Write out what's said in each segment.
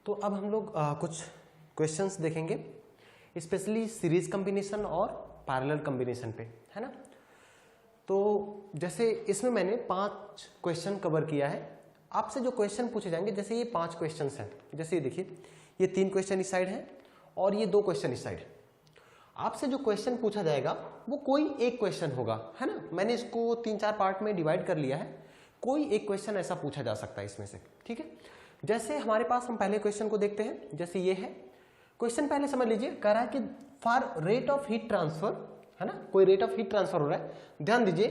तो अब हम लोग कुछ क्वेश्चंस देखेंगे, स्पेशली सीरीज कॉम्बिनेशन और पैरेलल कॉम्बिनेशन पे, है ना। तो जैसे इसमें मैंने 5 क्वेश्चन कवर किया है। आपसे जो क्वेश्चन पूछे जाएंगे, जैसे ये 5 क्वेश्चंस हैं, जैसे ये देखिए, ये 3 क्वेश्चन इस साइड हैं और ये 2 क्वेश्चन इस साइड है। आपसे जो क्वेश्चन पूछा जाएगा वो कोई एक क्वेश्चन होगा, है ना। मैंने इसको 3-4 पार्ट में डिवाइड कर लिया है। कोई एक क्वेश्चन ऐसा पूछा जा सकता है इसमें से, ठीक है। जैसे हमारे पास, हम पहले क्वेश्चन को देखते हैं। जैसे ये है क्वेश्चन, पहले समझ लीजिए, कह रहा है कि for rate of heat transfer, है ना, कोई रेट ऑफ हीट ट्रांसफर हो रहा है। ध्यान दीजिए,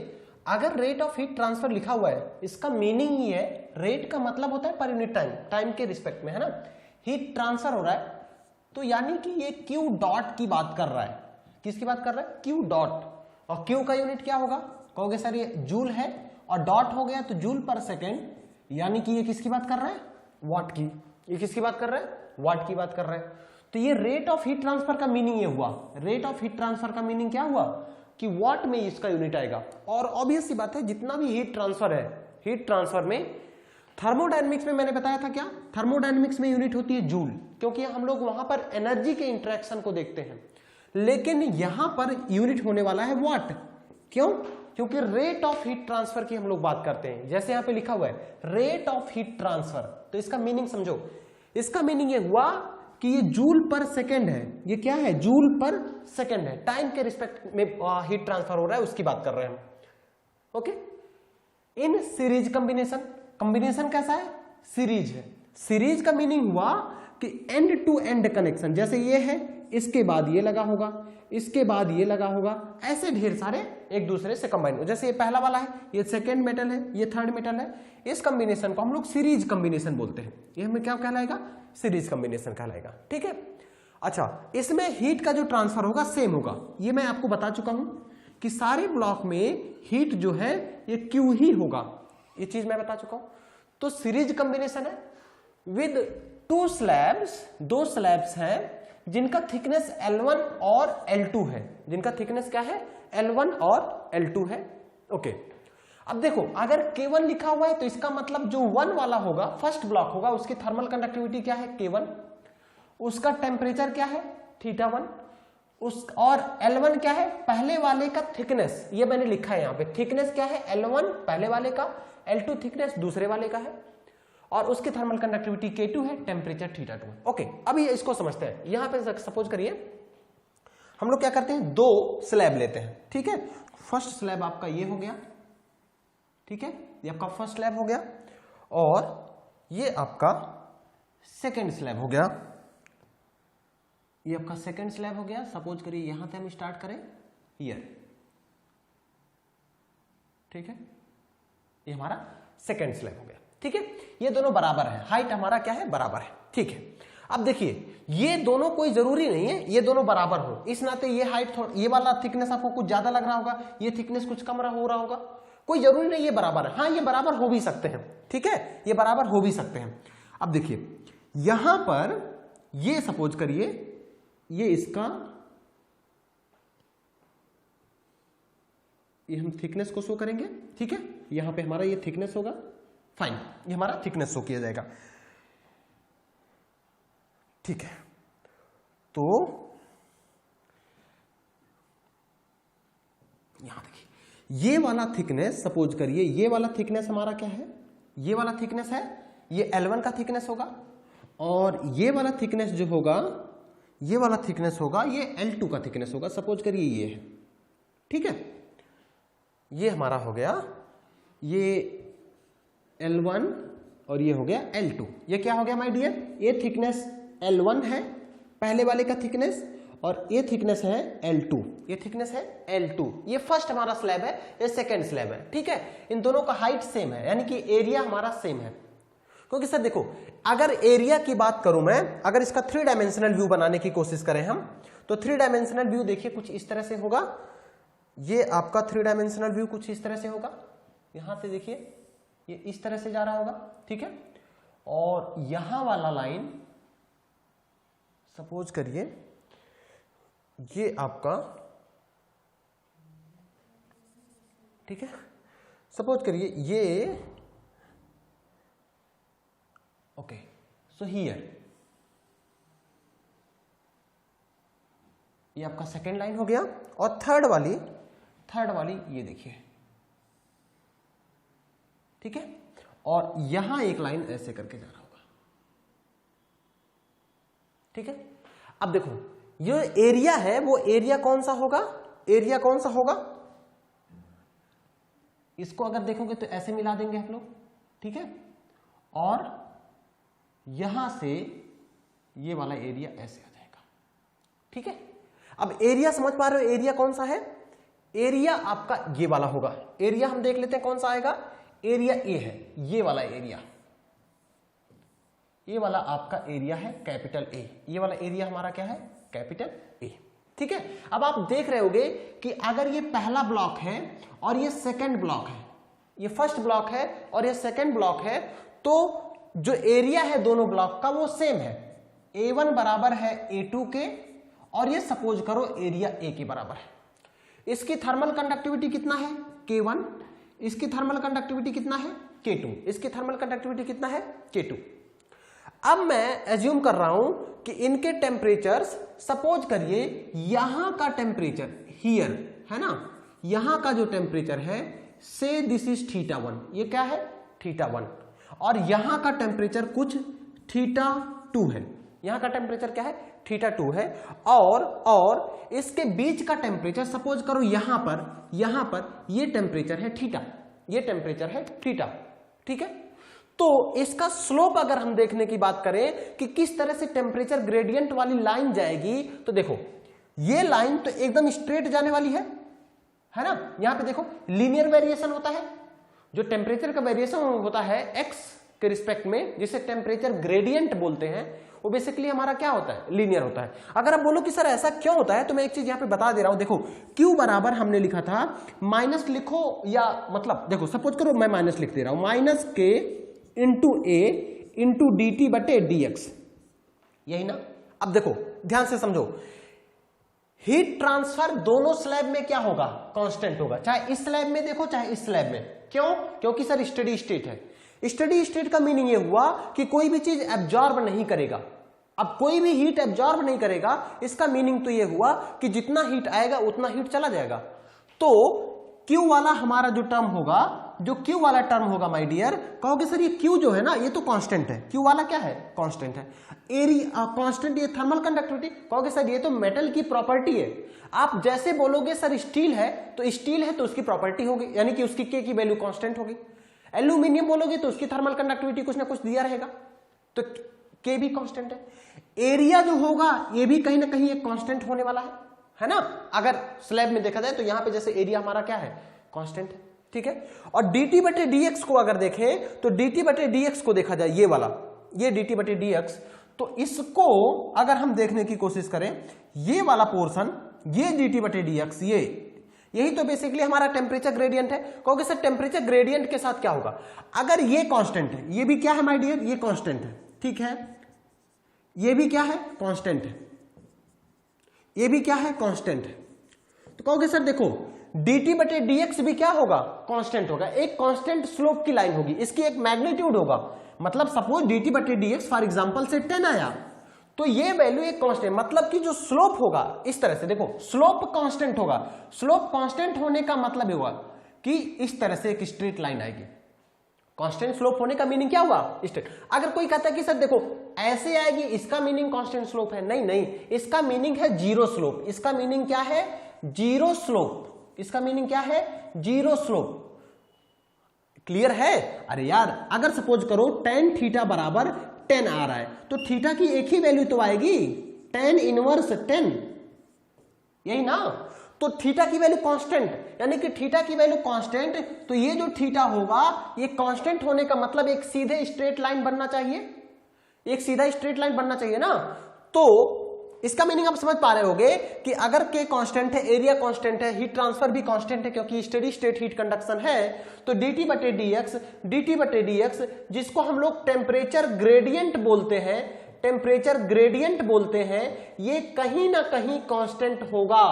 अगर रेट ऑफ हीट ट्रांसफर लिखा हुआ है, इसका मीनिंग ये है, रेट का मतलब होता है पर यूनिट टाइम, टाइम के रिस्पेक्ट में, है ना। हीट ट्रांसफर हो रहा है तो यानी कि ये क्यू डॉट की बात कर रहा है। किसकी बात कर रहा है? Q dot. और क्यू का यूनिट क्या होगा? कहोगे सर ये जूल है, और डॉट हो गया तो जूल पर सेकेंड, यानी कि ये किसकी बात कर रहा है? वाट की। ये किसकी बात कर रहा है? वाट की बात कर रहा है। तो ये रेट ऑफ हीट ट्रांसफर का मीनिंग ये हुआ। रेट ऑफ हीट ट्रांसफर का मीनिंग क्या हुआ कि वाट में इसका यूनिट आएगा। और ऑब्वियस सी बात है, जितना भी हीट ट्रांसफर है, हीट ट्रांसफर में, थर्मोडायनेमिक्स में मैंने बताया था क्या, थर्मोडायनेमिक्स में यूनिट होती है जूल, क्योंकि हम लोग वहां पर एनर्जी के इंटरेक्शन को देखते हैं। लेकिन यहां पर यूनिट होने वाला है वाट। क्यों? क्योंकि रेट ऑफ हीट ट्रांसफर की हम लोग बात करते हैं। जैसे यहां पे लिखा हुआ है रेट ऑफ हीट ट्रांसफर, तो इसका मीनिंग समझो। इसका मीनिंग ये हुआ कि ये जूल पर सेकेंड है। ये क्या है? जूल पर सेकेंड है। टाइम के रिस्पेक्ट में हीट ट्रांसफर हो रहा है, उसकी बात कर रहे हैं हम। Okay. In series combination, combination कैसा है? सीरीज है। सीरीज का मीनिंग हुआ कि एंड टू एंड कनेक्शन। जैसे ये है, इसके बाद ये लगा होगा, इसके बाद ये लगा होगा, ऐसे ढेर सारे एक दूसरे से कंबाइन हो। जैसे ये पहला वाला है, ये सेकेंड मेटल है, ये थर्ड मेटल है। इस कॉम्बिनेशन को हम लोग सीरीज कॉम्बिनेशन बोलते हैं। ये हमें क्या कहलाएगा? सीरीज कॉम्बिनेशन कहलाएगा, ठीक है। अच्छा, इसमें हीट का जो ट्रांसफर होगा सेम होगा। ये मैं आपको बता चुका हूं कि सारे ब्लॉक में हीट जो है ये क्यू ही होगा। ये चीज मैं बता चुका हूं। तो सीरीज कॉम्बिनेशन है विद 2 स्लैब्स, 2 स्लैब्स हैं जिनका थिकनेस L1 और L2 है। जिनका थिकनेस क्या है? L1 और L2 है। ओके। अब देखो, अगर K1 लिखा हुआ है तो इसका मतलब जो 1 वाला होगा, फर्स्ट ब्लॉक होगा, उसकी थर्मल कंडक्टिविटी क्या है? K1। उसका टेम्परेचर क्या है? θ1। और L1 क्या है? पहले वाले का थिकनेस। ये मैंने लिखा है यहां पे। थिकनेस क्या है? L1 पहले वाले का, L2 थिकनेस दूसरे वाले का है, और उसकी थर्मल कंडक्टिविटी K2 है, टेम्परेचर θ2 है। ओके, अभी इसको समझते हैं। यहां पे सपोज करिए हम लोग क्या करते हैं, 2 स्लैब लेते हैं, ठीक है। फर्स्ट स्लैब आपका ये हो गया, ठीक है, ये आपका फर्स्ट स्लैब हो गया, और ये आपका सेकेंड स्लैब हो गया। ये आपका सेकेंड स्लैब हो गया। सपोज करिए यहां से हम स्टार्ट करें हियर, ठीक है। ये हमारा सेकेंड स्लैब हो गया, ठीक है। ये दोनों बराबर है, हाइट हमारा क्या है? बराबर है, ठीक है। अब देखिए, ये दोनों कोई जरूरी नहीं है ये दोनों बराबर हो। इस नाते ये हाइट, ये वाला थिकनेस आपको कुछ ज्यादा लग रहा होगा, ये थिकनेस कुछ कम हो रहा होगा। कोई जरूरी नहीं ये बराबर है। हाँ, ये बराबर हो भी सकते हैं, ठीक है, ये बराबर हो भी सकते हैं। अब देखिए, यहां पर ये सपोज करिए, ये इसका, ये हम थिकनेस को शो करेंगे, ठीक है। यहां पे हमारा ये थिकनेस होगा, फाइन, ये हमारा थिकनेस शो किया जाएगा, ठीक है। तो यहां देखिए, ये वाला थिकनेस, सपोज करिए ये वाला थिकनेस हमारा क्या है? ये वाला थिकनेस है, ये L1 का थिकनेस होगा, और ये वाला थिकनेस जो होगा, ये वाला थिकनेस होगा, ये L2 का थिकनेस होगा। सपोज करिए ये है, ठीक है। ये हमारा हो गया, ये L1 और ये हो गया L2। ये क्या हो गया माय डियर? ये थिकनेस L1 है, पहले वाले का थिकनेस, और ये थिकनेस है L2। ये थिकनेस है L2। ये फर्स्ट हमारा स्लैब है, ये सेकंड स्लैब है, ठीक है। इन दोनों का हाइट सेम है, यानी कि एरिया हमारा सेम है। क्योंकि सर देखो, अगर एरिया की बात करूं मैं, अगर इसका 3 डायमेंशनल व्यू बनाने की कोशिश करें हम, तो 3 डायमेंशनल व्यू देखिए कुछ इस तरह से होगा। ये आपका 3 डायमेंशनल व्यू कुछ इस तरह से होगा। यहां से देखिए, ये इस तरह से जा रहा होगा, ठीक है। और यहां वाला लाइन, सपोज करिए ये आपका, ठीक है, सपोज करिए ये, ओके, सो हियर ये आपका सेकेंड लाइन हो गया। और थर्ड वाली ये देखिए, ठीक है, और यहां एक लाइन ऐसे करके जा रहा होगा, ठीक है। अब देखो ये एरिया है, वो एरिया कौन सा होगा, एरिया कौन सा होगा, इसको अगर देखोगे तो ऐसे मिला देंगे हम लोग, ठीक है, और यहां से ये वाला एरिया ऐसे आ जाएगा, ठीक है। अब एरिया समझ पा रहे हो, एरिया कौन सा है, एरिया आपका ये वाला होगा। एरिया हम देख लेते हैं कौन सा आएगा, एरिया ए है, ये वाला एरिया, ये वाला आपका एरिया है कैपिटल ए, ये वाला एरिया हमारा क्या है, कैपिटल ए, ठीक है। अब आप देख रहे होगे कि अगर ये पहला ब्लॉक है और ये सेकंड ब्लॉक है, ये फर्स्ट ब्लॉक है और ये सेकंड ब्लॉक है, तो जो एरिया है दोनों ब्लॉक का वो सेम है, A1 बराबर है A2 के, और ये सपोज करो एरिया ए के बराबर है। इसकी थर्मल कंडक्टिविटी कितना है, K1, इसकी थर्मल कंडक्टिविटी कितना है, K2, इसकी थर्मल कंडक्टिविटी कितना है, K2। अब मैं एज्यूम कर रहा हूं कि इनके टेम्परेचर्स, सपोज करिए यहां का टेम्परेचर हियर है ना, यहां का जो टेम्परेचर है से दिस इज θ1, ये क्या है θ1, और यहां का टेम्परेचर कुछ θ2 है, यहां का टेम्परेचर क्या है θ2 है, और इसके बीच का टेम्परेचर सपोज करो यहां पर ये टेम्परेचर है θ, ये टेम्परेचर है θ, ठीक है। तो इसका स्लोप अगर हम देखने की बात करें कि किस तरह से टेम्परेचर ग्रेडियंट वाली लाइन जाएगी, तो देखो ये लाइन तो एकदम स्ट्रेट जाने वाली है ना। यहां पे देखो लीनियर वेरिएशन होता है, जो टेम्परेचर का वेरिएशन होता है एक्स के रिस्पेक्ट में, जिसे टेम्परेचर ग्रेडियंट बोलते हैं, वो बेसिकली हमारा क्या होता है, लीनियर होता है। अगर आप बोलो कि सर ऐसा क्यों होता है, तो मैं एक चीज यहां पे बता दे रहा हूं। देखो Q बराबर हमने लिखा था, माइनस लिखो या मतलब देखो सपोज करो मैं माइनस लिख दे रहा हूं, माइनस के इंटू ए इंटू डी टी बटे डी एक्स, यही ना। अब देखो ध्यान से समझो, हीट ट्रांसफर दोनों स्लैब में क्या होगा, कांस्टेंट होगा, चाहे इस स्लैब में देखो चाहे इस स्लैब में। क्यों, क्योंकि सर स्टेडी स्टेट है। स्टेडी स्टेट का मीनिंग ये हुआ कि कोई भी चीज एब्जॉर्ब नहीं करेगा। अब कोई भी हीट एब्जॉर्ब नहीं करेगा, इसका मीनिंग तो ये हुआ कि जितना हीट आएगा उतना हीट चला जाएगा। तो Q वाला हमारा जो टर्म होगा, जो Q वाला टर्म होगा माय डियर, कहोगे सर ये Q जो है ना ये तो कांस्टेंट है, Q वाला क्या है, कांस्टेंट है। एरिया कांस्टेंट, ये थर्मल कंडक्टिविटी, कहोगे सर ये तो मेटल की प्रॉपर्टी है। आप जैसे बोलोगे सर स्टील है, तो स्टील है तो उसकी प्रॉपर्टी होगी, यानी कि उसकी K की वैल्यू कांस्टेंट होगी। एल्यूमिनियम बोलोगे तो उसकी थर्मल कंडक्टिविटी कुछ ना कुछ दिया रहेगा, तो K भी कांस्टेंट है। एरिया जो होगा ये भी कहीं ना कहीं एक कांस्टेंट होने वाला है ना। अगर स्लैब में देखा जाए तो यहां पे जैसे एरिया हमारा क्या है, कांस्टेंट है, ठीक है। और dt बटे dx को अगर देखें तो dt बटे dx को देखा जाए, ये वाला, ये dt बटे dx, तो इसको अगर हम देखने की कोशिश करें, ये वाला पोर्शन, ये dt बटे dx, यही तो बेसिकली हमारा टेम्परेचर ग्रेडियंट है। कहोगे सर टेम्परेचर ग्रेडियंट के साथ क्या होगा, अगर ये कांस्टेंट है, ये भी क्या है माय डियर, ये कांस्टेंट है, ठीक है, ये भी क्या है, कांस्टेंट है, ये भी क्या है, कांस्टेंट है। तो कहोगे सर देखो dt बटे dx भी क्या होगा, कांस्टेंट होगा, एक कांस्टेंट स्लोप की लाइन होगी, इसकी एक मैग्नीट्यूड होगा। मतलब सपोज dt बटे dx फॉर एग्जांपल से 10 आया, तो ये वैल्यू एक कांस्टेंट, मतलब कि जो स्लोप होगा इस तरह से, देखो स्लोप कांस्टेंट होगा। स्लोप कांस्टेंट होने का मतलब ये हुआ कि इस तरह से एक स्ट्रेट लाइन आएगी। कांस्टेंट स्लोप होने का मीनिंग क्या हुआ, स्ट्रेट। अगर कोई कहता है कि सर देखो ऐसे आएगी, इसका मीनिंग कांस्टेंट स्लोप है, नहीं, इसका मीनिंग है जीरो स्लोप। इसका मीनिंग क्या है, जीरो स्लोप। इसका मीनिंग क्या है, जीरो स्लोप। क्लियर है। अरे यार अगर सपोज करो tan थीटा बराबर 10 आ रहा है, तो थीटा की एक ही वैल्यू तो आएगी, tan इनवर्स 10, यही ना। तो थीटा की वैल्यू कांस्टेंट, यानी कि थीटा की वैल्यू कांस्टेंट, तो ये जो थीटा होगा ये कांस्टेंट होने का मतलब एक सीधे स्ट्रेट लाइन बनना चाहिए, एक सीधा स्ट्रेट लाइन बनना चाहिए ना। तो इसका मीनिंग आप समझ पा रहे होगे कि अगर K कांस्टेंट है, एरिया कांस्टेंट है, हीट ट्रांसफर भी कांस्टेंट है क्योंकि स्टेडी स्टेट हीट कंडक्शन है, तो dt बटे dx जिसको हम लोग टेम्परेचर ग्रेडियंट बोलते हैं, टेम्परेचर ग्रेडियंट बोलते हैं, ये कहीं ना कहीं कांस्टेंट होगा,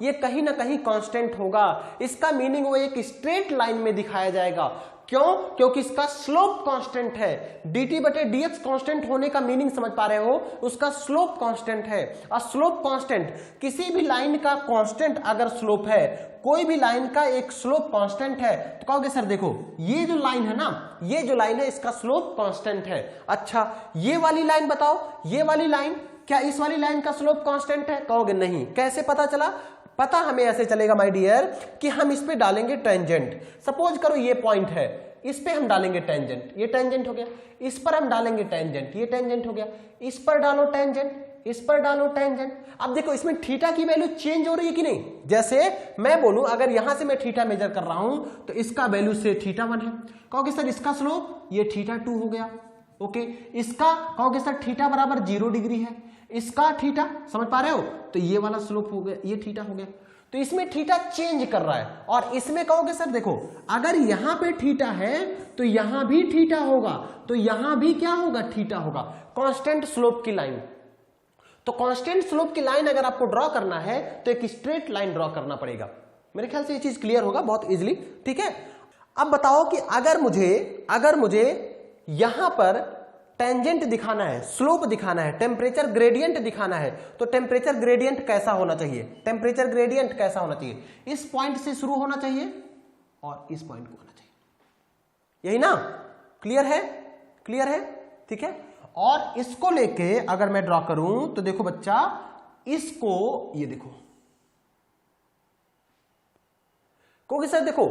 ये कहीं ना कहीं कांस्टेंट होगा। इसका मीनिंग वो एक स्ट्रेट लाइन में दिखाया जाएगा। क्यों? क्योंकि इसका स्लोप कांस्टेंट है। dt बटे dx कांस्टेंट होने का मीनिंग समझ पा रहे हो? उसका स्लोप कांस्टेंट है। और स्लोप कांस्टेंट, किसी भी लाइन का कांस्टेंट अगर स्लोप है, कोई भी लाइन का एक स्लोप कांस्टेंट है, तो कहोगे सर देखो ये जो लाइन है ना, ये जो लाइन है इसका स्लोप कांस्टेंट है। अच्छा ये वाली लाइन बताओ, ये वाली लाइन, क्या इस वाली लाइन का स्लोप कांस्टेंट है? कहोगे नहीं। कैसे पता चला? पता हमें ऐसे चलेगा माय डियर कि हम इस पे डालेंगे टेंजेंट। सपोज करो ये पॉइंट है, इस पे हम डालेंगे टेंजेंट, ये टेंजेंट हो गया। इस पर हम डालेंगे टेंजेंट, ये टेंजेंट हो गया। इस पर डालो टेंजेंट, इस पर डालो टेंजेंट। अब देखो इसमें थीटा की वैल्यू चेंज हो रही है कि नहीं? जैसे मैं बोलूं अगर यहां से मैं थीटा मेजर कर रहा हूं तो इसका वैल्यू से θ1 है, कहोगे सर इसका स्लोप ये θ2 हो गया। ओके, इसका कहोगे सर थीटा बराबर 0 डिग्री है, इसका थीटा, समझ पा रहे हो? तो ये वाला स्लोप हो गया, ये थीटा हो गया। तो इसमें थीटा चेंज कर रहा है। और इसमें कहोगे सर देखो अगर यहां पे थीटा है तो यहां भी थीटा होगा, तो यहां भी क्या होगा? थीटा होगा। कांस्टेंट स्लोप की लाइन, तो कांस्टेंट स्लोप की लाइन अगर आपको ड्रॉ करना है तो एक स्ट्रेट लाइन ड्रॉ करना पड़ेगा। मेरे ख्याल से ये चीज क्लियर होगा बहुत इजीली, ठीक है। अब बताओ कि अगर मुझे यहां पर टेंजेंट दिखाना है, स्लोप दिखाना है, टेम्परेचर ग्रेडियंट दिखाना है, तो टेम्परेचर ग्रेडियंट कैसा होना चाहिए? टेम्परेचर ग्रेडियंट कैसा होना चाहिए? इस पॉइंट से शुरू होना चाहिए और इस पॉइंट को होना चाहिए, यही ना? क्लियर है? क्लियर है, ठीक है। और इसको लेके अगर मैं ड्रॉ करूं तो देखो बच्चा, इसको ये देखो, क्योंकि सर देखो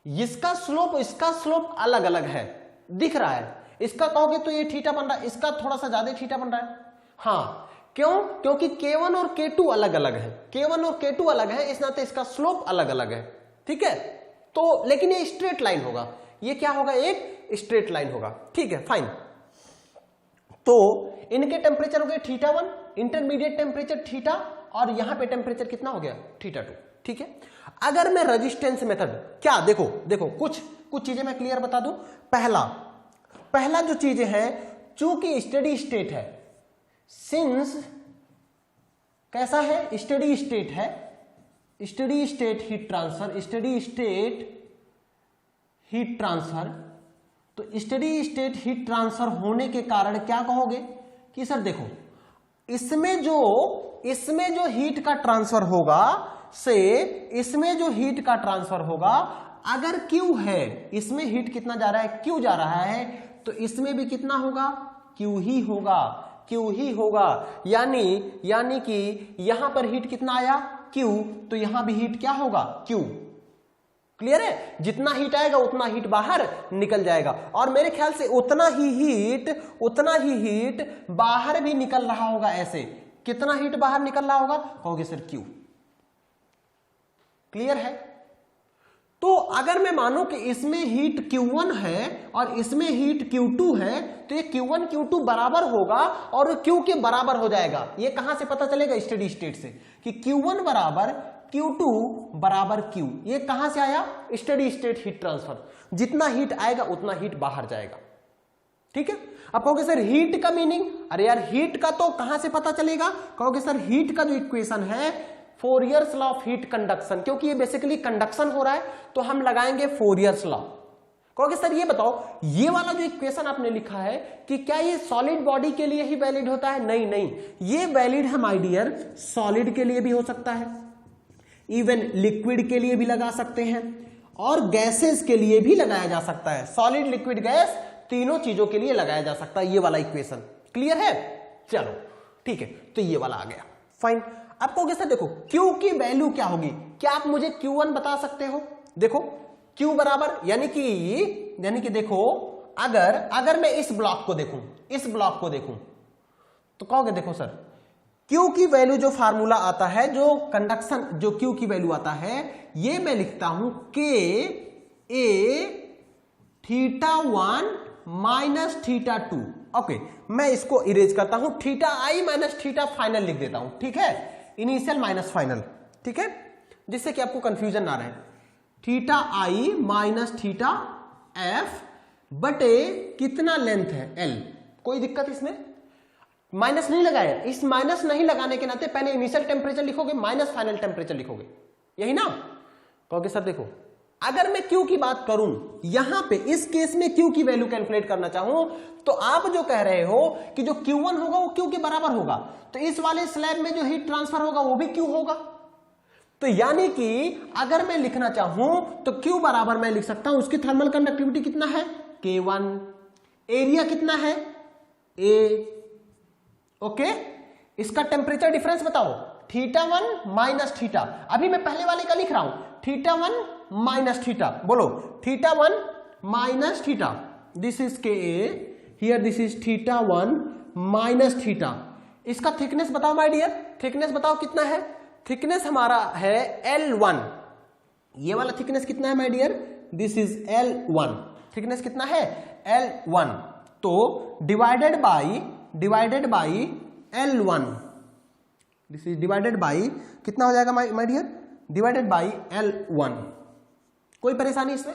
इसका स्लोप अलग अलग है, दिख रहा है। इसका कहोगे तो ये थीटा बन रहा है, इसका थोड़ा सा ज्यादा थीटा बन रहा है। हाँ क्यों? क्योंकि K1 और K2 अलग अलग है, K1 और K2 अलग है, इस नाते इसका स्लोप अलग अलग है, ठीक है। तो लेकिन ये स्ट्रेट लाइन होगा, ये क्या होगा? एक स्ट्रेट लाइन होगा, ठीक है, फाइन। तो इनके टेम्परेचर हो गए θ1, इंटरमीडिएट टेम्परेचर थीटा, और यहां पे टेम्परेचर कितना हो गया? θ2, ठीक है। अगर मैं रेजिस्टेंस मेथड, क्या देखो कुछ चीजें मैं क्लियर बता दूं। पहला जो चीजें हैं, चूंकि स्टेडी स्टेट है, सिंस कैसा है? स्टेडी स्टेट है, steady state heat transfer, steady state heat transfer. तो स्टेडी स्टेट हीट ट्रांसफर होने के कारण क्या कहोगे कि सर देखो इसमें जो हीट का ट्रांसफर होगा से इसमें जो हीट का ट्रांसफर होगा, अगर Q है, इसमें हीट कितना जा रहा है? Q जा रहा है, तो इसमें भी कितना होगा? Q ही होगा। यानी कि यहां पर हीट कितना आया? Q, तो यहां भी हीट क्या होगा? Q। क्लियर है? जितना हीट आएगा उतना हीट बाहर निकल जाएगा, और मेरे ख्याल से उतना ही हीट बाहर भी निकल रहा होगा। ऐसे कितना हीट बाहर निकल रहा होगा? कहोगे सर Q। क्लियर है? तो अगर मैं मानूं कि इसमें हीट Q1 है और इसमें हीट Q2 है, तो ये Q1 Q2 बराबर होगा और Q के बराबर हो जाएगा। ये कहां से पता चलेगा? स्टेडी स्टेट से, कि Q1 बराबर Q2 बराबर Q। ये कहां से आया? Steady state heat transfer. जितना हीट आएगा उतना हीट बाहर जाएगा, ठीक है। अब कहोगे सर हीट का मीनिंग, अरे यार हीट का तो कहां से पता चलेगा? कहोगे सर हीट का जो इक्वेशन है, फोरियर्स लॉ ऑफ हीट कंडक्शन, क्योंकि ये बेसिकली कंडक्शन हो रहा है तो हम लगाएंगे फोरियर्स लॉ। कहोगे सर ये बताओ, ये वाला जो इक्वेशन आपने लिखा है कि क्या ये सॉलिड बॉडी के लिए ही वैलिड होता है? नहीं, ये वैलिड है माय डियर, सॉलिड के लिए भी हो सकता है, इवन लिक्विड के लिए भी लगा सकते हैं, और गैसेस के लिए भी लगाया जा सकता है। सॉलिड, लिक्विड, गैस, तीनों चीजों के लिए लगाया जा सकता है ये वाला इक्वेशन। क्लियर है? चलो ठीक है, तो ये वाला आ गया, फाइन। अब कहोगे सर देखो Q की वैल्यू क्या होगी? क्या आप मुझे Q1 बता सकते हो? देखो Q बराबर, यानी कि देखो अगर मैं इस ब्लॉक को देखूं तो कहोगे देखो सर Q की वैल्यू जो फार्मूला आता है, जो कंडक्शन जो Q की वैल्यू आता है, ये मैं लिखता हूं K A θ1 माइनस θ2। ओके, मैं इसको इरेज करता हूं, θi माइनस θ फाइनल लिख देता हूं, ठीक है, इनिशियल माइनस फाइनल, ठीक है, जिससे कि आपको कंफ्यूजन ना रहे। θi माइनस θf बटे कितना लेंथ है? L। कोई दिक्कत इसमें? माइनस नहीं लगाया, इस माइनस नहीं लगाने के नाते पहले इनिशियल टेम्परेचर लिखोगे, माइनस फाइनल टेम्परेचर लिखोगे, यही ना? कहोगे सर देखो अगर मैं Q की बात करूं यहां पे इस केस में Q की वैल्यू कैलकुलेट करना चाहूं तो आप जो कह रहे हो कि जो Q1 होगा वो Q के बराबर होगा, तो इस वाले स्लैब में जो हीट ट्रांसफर होगा वो भी Q होगा। तो यानी कि अगर मैं लिखना चाहूं तो Q बराबर मैं लिख सकता हूं उसकी थर्मल कंडक्टिविटी कितना है K1, एरिया कितना है A, ओके। इसका टेम्परेचर डिफरेंस बताओ θ1 माइनस थीटा, अभी मैं पहले वाले का लिख रहा हूं θ1 माइनस थीटा, बोलो θ1 minus theta, this is Ka, here this is θ1 minus theta. इसका थिकनेस बताओ माय डियर, थिकनेस बताओ कितना है, थिकनेस हमारा है L1, ये वाला थिकनेस कितना है my dear, this is L1, thickness कितना है L1, तो divided by L1, this is divided by कितना हो जाएगा my dear, divided by L1। कोई परेशानी इसमें,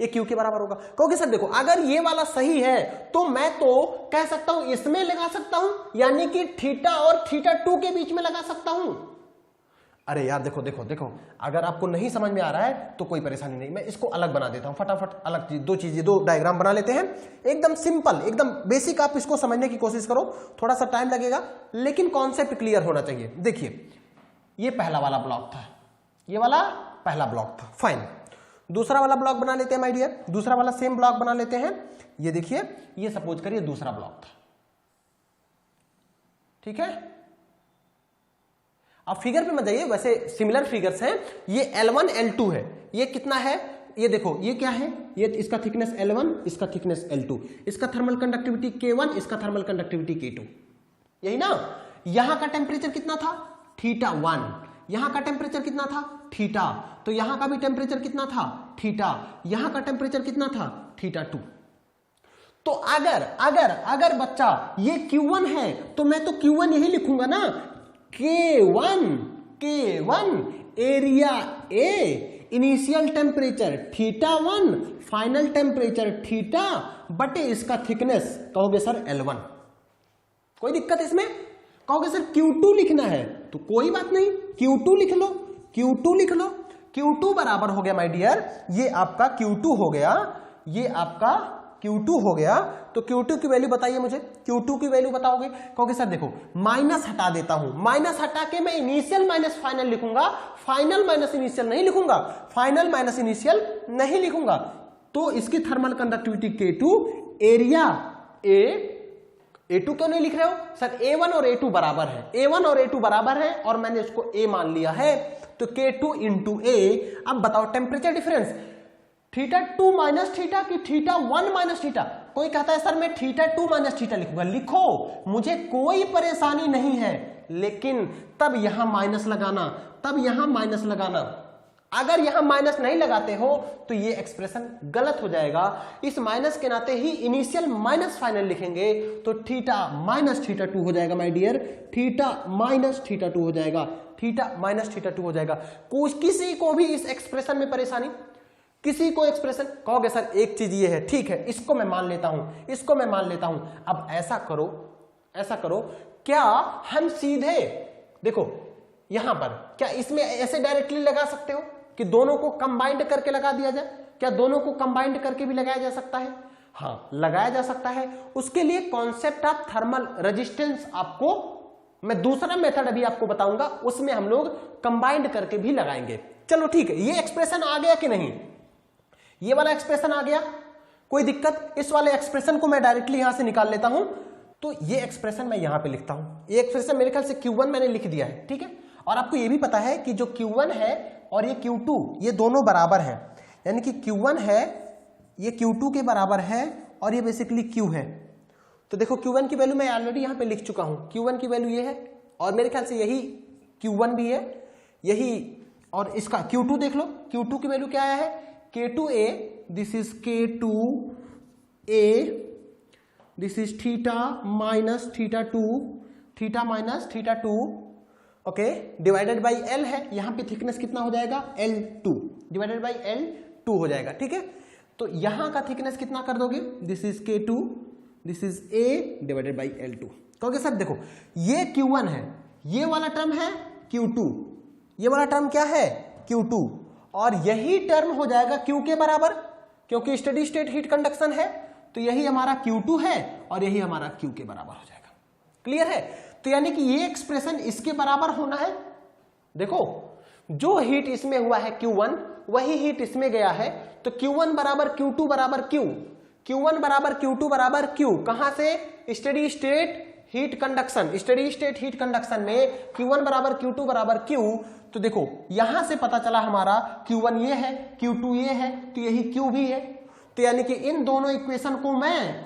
ये Q के बराबर होगा। क्योंकि सर देखो अगर ये वाला सही है तो मैं तो कह सकता हूं इसमें लगा सकता हूं, यानी कि थीटा और θ2 के बीच में लगा सकता हूं। अरे यार देखो देखो देखो, अगर आपको नहीं समझ में आ रहा है तो कोई परेशानी नहीं, मैं इसको अलग बना देता हूं, फटाफट अलग चीज, दो डायग्राम बना लेते हैं, एकदम सिंपल एकदम बेसिक, आप इसको समझने की कोशिश करो, थोड़ा सा टाइम लगेगा लेकिन कॉन्सेप्ट क्लियर होना चाहिए। देखिए ये पहला वाला ब्लॉक था, ये वाला पहला ब्लॉक था, फाइन। दूसरा वाला ब्लॉक बना लेते हैं माय डियर, दूसरा वाला सेम ब्लॉक बना लेते हैं। ये देखिए ये सपोज करिए दूसरा ब्लॉक था, ठीक है। अब फिगर पे मत जाइए, वैसे सिमिलर फिगर्स हैं, ये L1 L2 है, ये कितना है, ये देखो ये क्या है, ये इसका थिकनेस L1, इसका थिकनेस L2, इसका थर्मल कंडक्टिविटी K1, इसका थर्मल कंडक्टिविटी K2, यही ना। यहां का टेम्परेचर कितना था θ1, यहां का टेम्परेचर कितना था थीटा, तो यहां का भी टेम्परेचर कितना था थीटा, यहां का टेम्परेचर कितना था θ2। तो अगर बच्चा ये Q1 है तो मैं तो Q1 यही लिखूंगा ना, K1 area A, initial temperature θ1, final temperature theta बटे इसका थिकनेस, कहोगे सर L1, कोई दिक्कत इसमें, कहोगे सर Q2 लिखना है तो कोई बात नहीं, Q2 लिख लो, Q2 लिख लो, Q2 बराबर हो गया माय डियर, ये आपका Q2 हो गया, ये आपका Q2 हो गया। तो Q2 की वैल्यू बताइए मुझे, Q2 की वैल्यू बताओगे, कहोगे सर देखो माइनस हटा देता हूं, माइनस हटा के मैं इनिशियल माइनस फाइनल लिखूंगा, फाइनल माइनस इनिशियल नहीं लिखूंगा, फाइनल माइनस इनिशियल नहीं लिखूंगा। तो इसकी thermal conductivity K2, area A2 क्यों नहीं लिख रहे हो सर, A1 और A2 बराबर है, A1 और A2 बराबर है और मैंने इसको A मान लिया है, तो K2 इंटू A। अब बताओ टेम्परेचर डिफरेंस θ2 माइनस थीटा की θ1 माइनस थीटा, कोई कहता है सर मैं θ2 माइनस थीटा लिखूंगा, लिखो मुझे कोई परेशानी नहीं है, लेकिन तब यहां माइनस लगाना, तब यहां माइनस लगाना, अगर यहां माइनस नहीं लगाते हो तो ये एक्सप्रेशन गलत हो जाएगा। इस माइनस के नाते ही इनिशियल माइनस फाइनल लिखेंगे तो थीटा माइनस θ2 हो जाएगा माय डियर, थीटा माइनस θ2 हो जाएगा, थीटा माइनस θ2 हो जाएगा। किसी को भी इस एक्सप्रेशन में परेशानी, किसी को एक्सप्रेशन, कहोगे सर एक चीज ये है, ठीक है इसको मैं मान लेता हूं, इसको मैं मान लेता हूं। अब ऐसा करो क्या हम सीधे देखो यहां पर, क्या इसमें ऐसे डायरेक्टली लगा सकते हो कि दोनों को कंबाइंड करके लगा दिया जाए, क्या दोनों को कंबाइंड करके भी लगाया जा सकता है, हाँ लगाया जा सकता है। उसके लिए कॉन्सेप्ट ऑफ थर्मल रेजिस्टेंस आपको मैं दूसरा मेथड अभी आपको बताऊंगा, उसमें हम लोग कंबाइंड करके भी लगाएंगे। चलो ठीक है, ये एक्सप्रेशन आ गया कि नहीं, ये वाला एक्सप्रेशन आ गया, कोई दिक्कत, इस वाले एक्सप्रेशन को मैं डायरेक्टली यहां से निकाल लेता हूं, तो ये एक्सप्रेशन मैं यहां पे लिखता हूं, ये एक्सप्रेशन मेरे ख्याल से Q1 मैंने लिख दिया है, ठीक है। और आपको ये भी पता है कि जो Q1 है और ये Q2 ये दोनों बराबर हैं, यानी कि Q1 है ये Q2 के बराबर है और ये बेसिकली Q है। तो देखो Q1 की वैल्यू मैं ऑलरेडी यहां पे लिख चुका हूं, Q1 की वैल्यू ये है और मेरे ख्याल से यही Q1 भी है, यही, और इसका Q2 देख लो, Q2 की वैल्यू क्या आया है K2A, this is K2A, this is theta minus θ2, theta minus θ2, okay, divided by L है, यहां पे थिकनेस कितना हो जाएगा L2, डिवाइडेड बाई L2 हो जाएगा, ठीक है। तो यहां का थिकनेस कितना कर दोगे, this is K2, this is A divided by L2। कहोगे सर देखो ये Q1 है, ये वाला टर्म है Q2, ये वाला टर्म क्या है Q2, और यही टर्म हो जाएगा Q के बराबर, क्योंकि स्टेडी स्टेट हीट कंडक्शन है, तो यही हमारा Q2 है और यही हमारा Q के बराबर हो जाएगा। क्लियर है? तो यानी कि ये एक्सप्रेशन इसके बराबर होना है। देखो जो हीट इसमें हुआ है Q1 वही हीट इसमें गया है, तो Q1 बराबर Q2 बराबर Q, Q1 बराबर Q2 बराबर Q। कहां से? Steady state heat conduction, steady state heat conduction में Q1 बराबर Q2 बराबर Q। तो देखो यहां से पता चला हमारा Q1 ये है, Q2 ये है, तो यही Q भी है। तो यानी कि इन दोनों इक्वेशन को मैं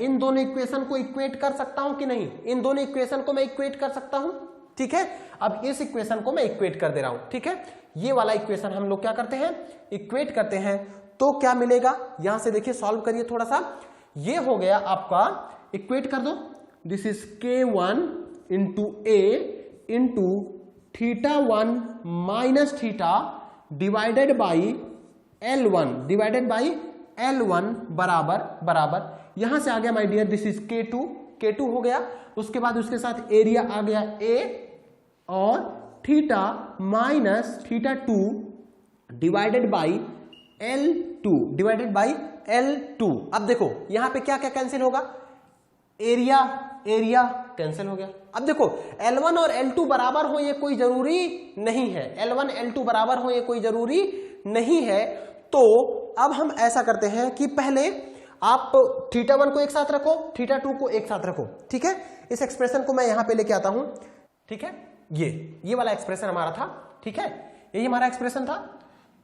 इक्वेट कर सकता हूं कि नहीं? इन दोनों इक्वेशन को मैं इक्वेट कर सकता हूं। ठीक है, अब इस इक्वेशन को मैं इक्वेट कर दे रहा हूं। ठीक है, ये वाला इक्वेशन हम लोग क्या करते हैं? इक्वेट करते हैं। तो क्या मिलेगा? यहां से देखिए, सॉल्व करिए थोड़ा सा। ये हो गया आपका, इक्वेट कर दो, this is K1 into A into θ1 minus theta divided by L1 बराबर यहां से आ गया my dear, this is K2 हो गया। उसके बाद उसके साथ एरिया आ गया A और theta minus θ2 divided by L2। अब देखो यहां पे क्या क्या कैंसिल होगा? एरिया कैंसिल हो गया। अब देखो L1 और L2 बराबर हो ये कोई जरूरी नहीं है, L1 L2 बराबर हो ये कोई जरूरी नहीं है। तो अब हम ऐसा करते हैं कि पहले आप θ1 को एक साथ रखो, θ2 को एक साथ रखो। ठीक है, इस एक्सप्रेशन को मैं यहां पे लेके आता हूं। ठीक है, ये वाला एक्सप्रेशन हमारा था। ठीक है, यही हमारा एक्सप्रेशन था,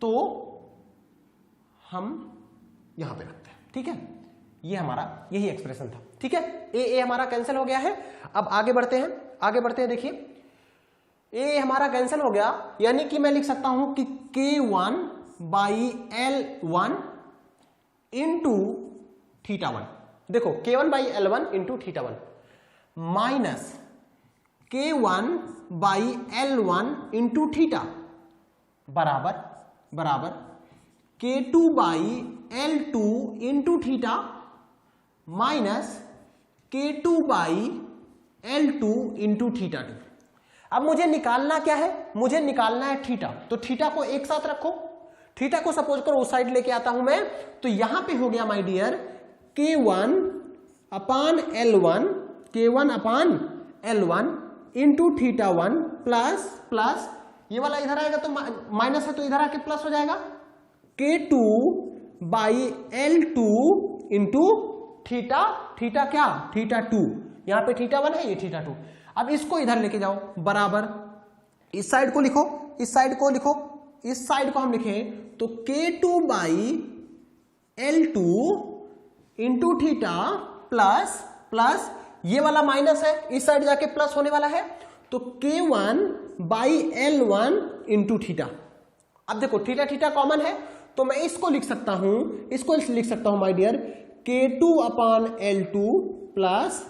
तो हम यहां पे रखते हैं। ठीक है, ये हमारा यही एक्सप्रेशन था। ठीक है, ए हमारा कैंसिल हो गया है। अब आगे बढ़ते हैं। देखिए ए हमारा कैंसिल हो गया, यानी कि मैं लिख सकता हूं कि K1 बाई L1 इंटू θ1। देखो K1 by L1 into θ1 minus K1 by L1 into theta बराबर K2 by L2 into theta minus K2 by L2 into θ2। अब मुझे निकालना क्या है? मुझे निकालना है थीटा, तो थीटा को एक साथ रखो। थीटा को सपोज करो उस साइड लेके आता हूं मैं, तो यहां पे हो गया my dear K1 upon L1 into θ1 plus ये वाला इधर आएगा तो माइनस है, तो इधर आके प्लस हो जाएगा K2 by L2 into theta क्या? θ2। यहां पे θ1 है, ये θ2। अब इसको इधर लेके जाओ, बराबर इस साइड को लिखो, इस साइड को हम लिखें तो K2 by L2 into theta plus ये वाला माइनस है, इस साइड जाके प्लस होने वाला है, तो K1 by L1 into theta. अब देखो थीटा कॉमन है, तो मैं इसको लिख सकता हूं my dear K2 upon L2 plus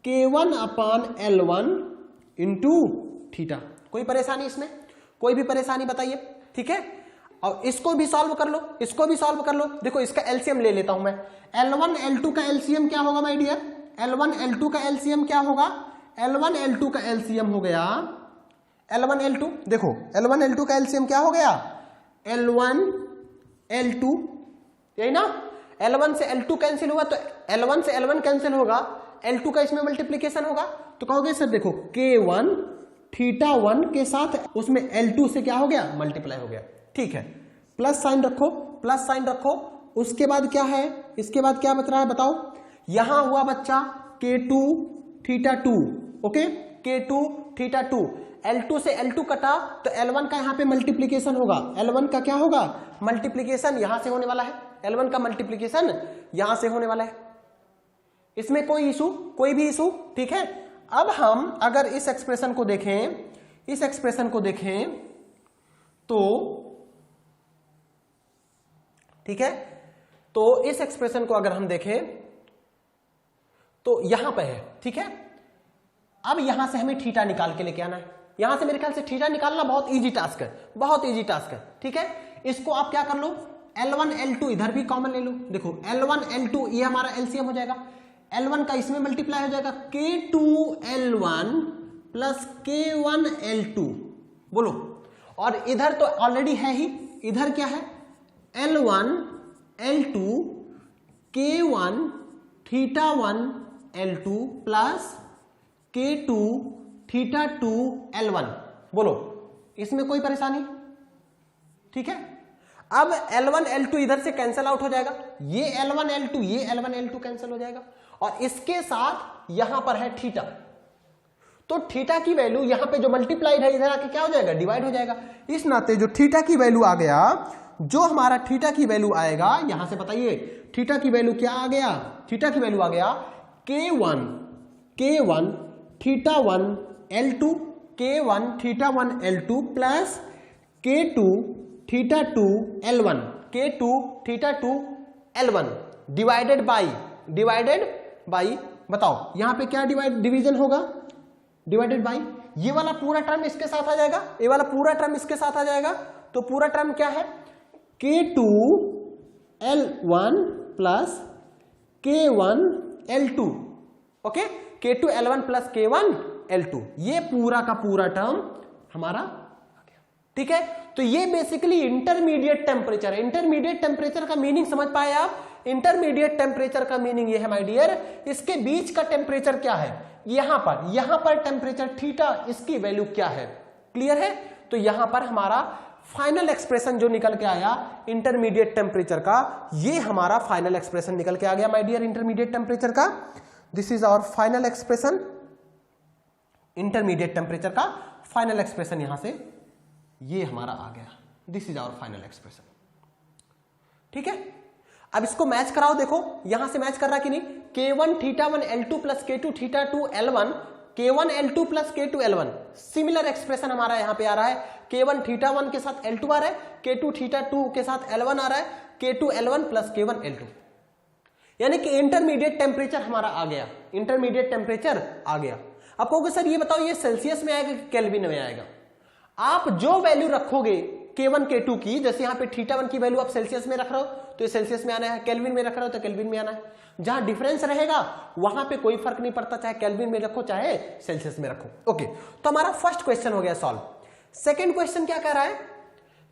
K1 upon L1 into theta. कोई परेशानी इसमें? कोई भी परेशानी बताइए। ठीक है, और इसको भी सॉल्व कर लो, देखो इसका एलसीएम ले लेता हूं मैं। L1 L2 का एलसीएम क्या होगा माय डियर? L1 L2 का एलसीएम क्या होगा? L1 L2 का एलसीएम हो गया L1 L2। देखो L1 L2 का एलसीएम क्या हो गया? L1 L2, यही ना? L1 से L2 कैंसिल हुआ, तो L1 से L1 कैंसिल होगा, L2 का इसमें मल्टीप्लीकेशन होगा, तो कहोगे सर देखो K1 θ1 के साथ उसमें L2 से क्या हो गया? मल्टीप्लाई हो गया। ठीक है, प्लस साइन रखो। उसके बाद क्या है? इसके बाद क्या बच रहा है बताओ? यहां हुआ बच्चा K2 θ2। ओके, K2 θ2, L2 से L2 कटा तो L1 का यहां पे मल्टीप्लीकेशन होगा। L1 का क्या होगा? मल्टीप्लीकेशन यहां से होने वाला है, L1 का मल्टीप्लीकेशन यहां से होने वाला है। इसमें कोई भी इशू? ठीक है, अब हम अगर इस एक्सप्रेशन को देखें तो ठीक है, तो इस एक्सप्रेशन को अगर हम देखें तो यहां पे है। ठीक है, अब यहां से हमें थीटा निकाल के लेके आना है। यहां से मेरे ख्याल से थीटा निकालना बहुत इजी टास्क है। ठीक है, इसको आप क्या कर लो, L1 L2 इधर भी कॉमन ले लो। देखो L1 L2 ये हमारा एलसीएम हो जाएगा, L1 का इसमें मल्टीप्लाई हो जाएगा K2 L1 plus K1 L2, बोलो। और इधर तो ऑलरेडी है ही, इधर क्या है L1 L2 K1 θ1 L2 plus K2 θ2 L1। बोलो इसमें कोई परेशानी? ठीक है, अब L1 L2 इधर से कैंसिल आउट हो जाएगा, ये L1 L2 ये L1 L2 कैंसिल हो जाएगा, और इसके साथ यहां पर है थीटा, तो थीटा की वैल्यू यहां पे जो मल्टीप्लाइड है इधर आके क्या हो जाएगा, डिवाइड हो जाएगा। इस नाते जो थीटा की वैल्यू आ गया, जो हमारा थीटा की वैल्यू आएगा, यहां से बताइए थीटा की वैल्यू क्या आ गया, थीटा की वैल्यू आ गया K1 θ1 L2 K1 θ1 L2 plus K2 θ2 L1 K2 θ2 L1 divided by बताओ यहां पे क्या डिवीजन होगा, डिवाइडेड बाई ये वाला पूरा टर्म इसके साथ आ जाएगा, ये वाला पूरा टर्म इसके साथ आ जाएगा, तो पूरा टर्म क्या है K2 L1 plus K1 L2, okay, K2 L1 plus K1 L2, ये पूरा का पूरा टर्म हमारा आ गया। ठीक है, तो ये बेसिकली इंटरमीडिएट टेम्परेचर है। इंटरमीडिएट टेम्परेचर का मीनिंग समझ पाए आप? इंटरमीडिएट टेम्परेचर का मीनिंग ये है माय डियर, इसके बीच का टेम्परेचर क्या है, यहां पर टेम्परेचर थीटा, इसकी वैल्यू क्या है, क्लियर है? तो यहां पर हमारा फाइनल एक्सप्रेशन जो निकल के आया इंटरमीडिएट टेम्परेचर का, ये हमारा फाइनल एक्सप्रेशन निकल के आ गया माय डियर इंटरमीडिएट टेम्परेचर का। This is our final expression, intermediate temperature का फाइनल एक्सप्रेशन यहां से ये हमारा आ गया, this is our final expression. ठीक है, अब इसको मैच कराओ, देखो यहां से मैच कर रहा कि नहीं, K1 θ1 L2 plus K2 θ2 L1 K1 L2 plus K2 L1, similar expression हमारा यहां पे आ रहा है, K1 θ1 के साथ L2 आ रहा है, K2 θ2 के साथ L1 आ रहा है, K2 L1 plus K1 L2, यानी कि इंटरमीडिएट टेम्परेचर हमारा आ गया, इंटरमीडिएट टेम्परेचर आ गया। अब कहोगे सर ये बताओ ये सेल्सियस में आएगा कि केल्विन में आएगा? आप जो वैल्यू रखोगे K1 K2 की, जैसे यहां पे θ1 की वैल्यू आप सेल्सियस में रख रहे हो तो ये सेल्सियस में आना है, केल्विन में रख रहे हो तो केल्विन में आना है। जहां डिफरेंस रहेगा वहां पे कोई फर्क नहीं पड़ता, चाहे केल्विन में रखो चाहे सेल्सियस में रखो। ओके, तो हमारा फर्स्ट क्वेश्चन हो गया सॉल्व। सेकंड क्वेश्चन क्या कह रहा है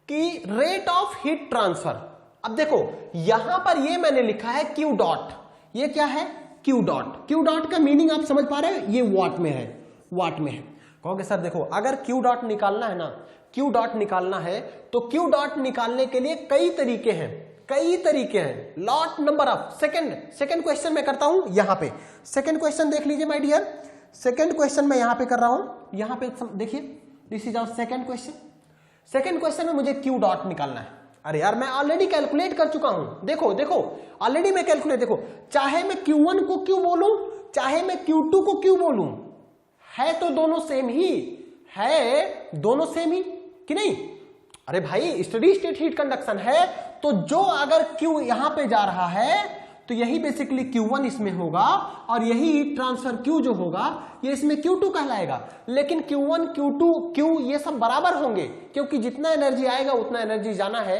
कि रेट ऑफ हीट ट्रांसफर। अब देखो यहां पर ये मैंने लिखा है Q डॉट, ये क्या है Q डॉट। Q डॉट का मीनिंग आप समझ पा रहे हो, ये वाट में है, वाट में है। कहोगे सर देखो अगर Q डॉट निकालना है ना, Q डॉट निकालना है तो Q डॉट निकालने के लिए कई तरीके हैं, lot number of. Second question मैं करता हूं यहां पे, सेकंड क्वेश्चन देख लीजिए माय डियर, सेकंड क्वेश्चन मैं यहां पे कर रहा हूं, यहां पे देखिए this is our second question. Second question में मुझे Q डॉट निकालना है। अरे यार मैं ऑलरेडी कैलकुलेट कर चुका हूं, देखो ऑलरेडी मैं कैलकुलेट, देखो चाहे मैं Q1 को Q बोलूं चाहे मैं Q2 को Q बोलूं, है तो दोनों सेम ही, है दोनों सेम ही कि नहीं? अरे भाई स्टेडी स्टेट हीट कंडक्शन है, तो जो अगर Q यहां पे जा रहा है तो यही बेसिकली Q1 इसमें होगा, और यही हीट ट्रांसफर Q जो होगा ये इसमें Q2 कहलाएगा। लेकिन Q1 Q2 Q ये सब बराबर होंगे, क्योंकि जितना एनर्जी आएगा उतना एनर्जी जाना है,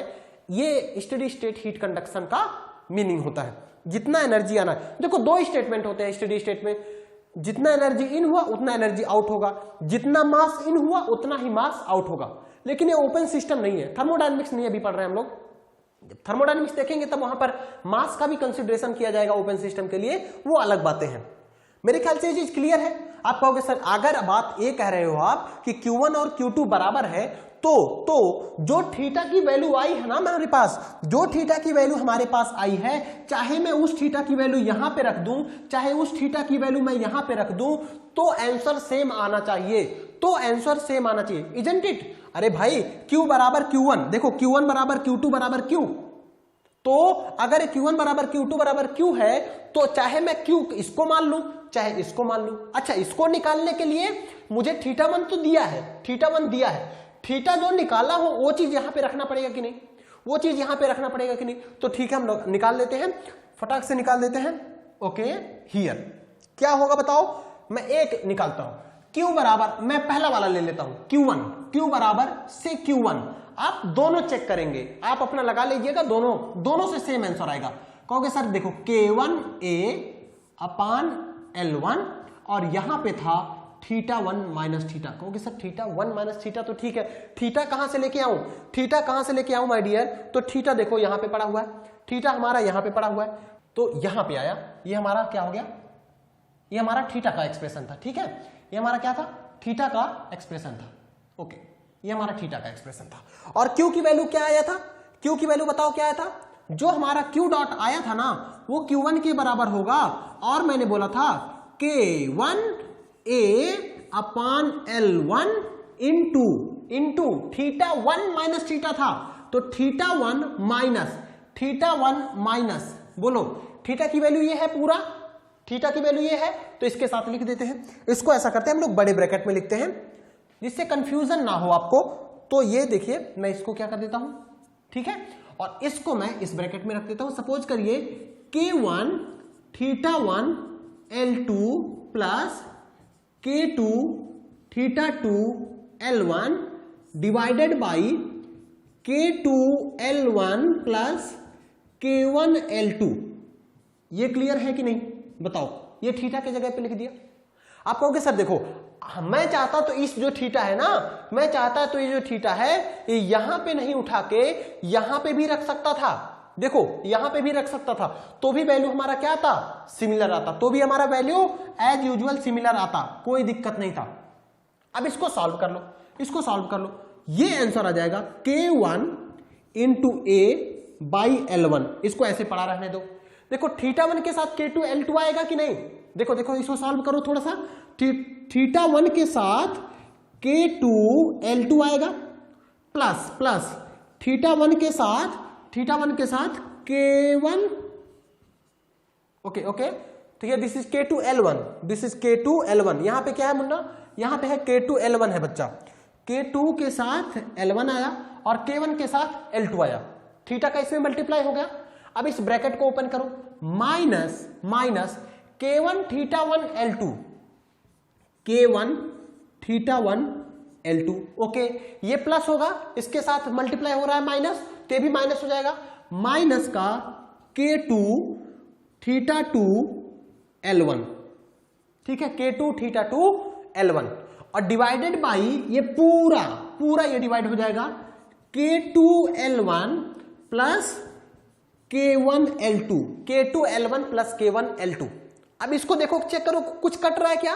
ये स्टेडी स्टेट हीट कंडक्शन का मीनिंग होता है, जितना एनर्जी आना है। देखो दो स्टेटमेंट होते हैं स्टेडी स्टेट में, जितना एनर्जी इन हुआ उतना एनर्जी आउट होगा, जितना मास इन हुआ उतना ही मास आउट होगा। लेकिन ये ओपन सिस्टम नहीं है, थर्मोडायनेमिक्स नहीं अभी पढ़ रहे हैं हम लोग, जब थर्मोडायनेमिक्स देखेंगे तब वहां पर मास का भी कंसीडरेशन किया जाएगा ओपन सिस्टम के लिए, वो अलग बातें हैं। मेरे ख्याल से ये चीज क्लियर है। आप कहोगे सर अगर बात ये कह रहे हो आप कि Q1 और Q2 बराबर है तो जो थीटा की वैल्यू आई है ना हमारे पास, जो थीटा की वैल्यू हमारे पास आई है, चाहे मैं उस थीटा की वैल्यू यहां पे रख दूं चाहे उस थीटा की वैल्यू मैं यहां पे रख दूं, तो आंसर सेम आना चाहिए, तो आंसर सेम आना चाहिए, इजंट इट? अरे भाई Q बराबर Q1, देखो Q1 बराबर Q2 बराबर Q, तो अगर Q1 बराबर Q2 बराबर Q है तो चाहे मैं Q इसको मान लूं चाहे इसको मान लूं। अच्छा, इसको निकालने के लिए मुझे θ1 तो दिया है, θ1 दिया है, थीटा जो निकाला हो वो चीज यहां पे रखना पड़ेगा कि नहीं, वो चीज यहां पे रखना पड़ेगा कि नहीं? तो ठीक है हम लोग निकाल लेते हैं, फटाक से निकाल देते हैं। ओके, हियर क्या होगा बताओ, मैं एक निकालता हूं, Q बराबर, मैं पहला वाला ले लेता हूं Q1, Q बराबर से Q1, आप दोनों चेक करेंगे, आप अपना लगा लीजिएगा, दोनों से सेम आंसर आएगा। कहोगे सर देखो K1A अपान L1 और यहां पे था थीटा 1 माइनस थीटा। कहोगे सर थीटा 1 माइनस थीटा तो ठीक है, थीटा कहां से लेके आऊं, थीटा कहां से लेके आऊं माय डियर, तो थीटा देखो यहां पे पड़ा हुआ है, थीटा हमारा यहां पे पड़ा हुआ है, तो यहां पे आया, ये हमारा क्या हो गया, ये हमारा थीटा का एक्सप्रेशन था, ठीक है, ये हमारा क्या था, थीटा का एक्सप्रेशन था, ओके, ये हमारा थीटा का एक्सप्रेशन था। और क्यू की वैल्यू क्या आया था, क्यू की वैल्यू बताओ क्या आया था, जो हमारा क्यू डॉट आया था ना वो Q1 के बराबर होगा, और मैंने बोला था K1 A upon L1 into theta 1 minus theta था, तो थीटा 1 माइनस बोलो थीटा की वैल्यू ये है, पूरा थीटा की वैल्यू ये है, तो इसके साथ लिख देते हैं, इसको ऐसा करते हैं हम लोग बड़े ब्रैकेट में लिखते हैं जिससे कंफ्यूजन ना हो आपको। तो ये देखिए मैं इसको क्या कर देता हूं, ठीक है, और इसको मैं इस ब्रैकेट में रख देता हूं। सपोज करिए K1 theta 1 L2 plus K2 theta 2 L1 divided by K2 L1 plus K1 L2। ये क्लियर है कि नहीं बताओ, ये थीटा की जगह पे लिख दिया। आप कहोगे सर देखो मैं चाहता तो इस जो थीटा है ना, मैं चाहता तो ये जो थीटा है ये यहां पे नहीं उठा के यहां पे भी रख सकता था, देखो यहां पे भी रख सकता था, तो भी वैल्यू हमारा क्या आता, सिमिलर आता, तो भी हमारा वैल्यू एज यूजुअल सिमिलर आता, कोई दिक्कत नहीं था। अब इसको सॉल्व कर लो, इसको सॉल्व कर लो, ये आंसर आ जाएगा K1 into A by L1। इसको ऐसे पड़ा रहने दो, देखो थीटा 1 के साथ K2 L2 आएगा कि नहीं, देखो देखो इसको सॉल्व करो थोड़ा सा, थीटा 1 के साथ K2 L2 आएगा प्लस थीटा 1 के साथ K1, ओके, तो ये this is K2 L1, this is K2 L1। यहां पे क्या है मुन्ना, यहां पे है K2 L1 है बच्चा, K2 के साथ L1 आया और K1 के साथ L2 आया, थीटा का इसमें मल्टीप्लाई हो गया। अब इस ब्रैकेट को ओपन करो, minus K1 theta 1 L2, K1 theta 1 L2, okay, ये प्लस होगा, इसके साथ मल्टीप्लाई हो रहा है माइनस, तो ये भी माइनस हो जाएगा, माइनस का K2 थीटा 2 L1, ठीक है, K2 थीटा 2 L1, और डिवाइडेड बाई ये पूरा ये डिवाइड हो जाएगा K2 L1 plus K1 L2, K2 L1 plus K1 L2। अब इसको देखो, चेक करो कुछ कट रहा है क्या,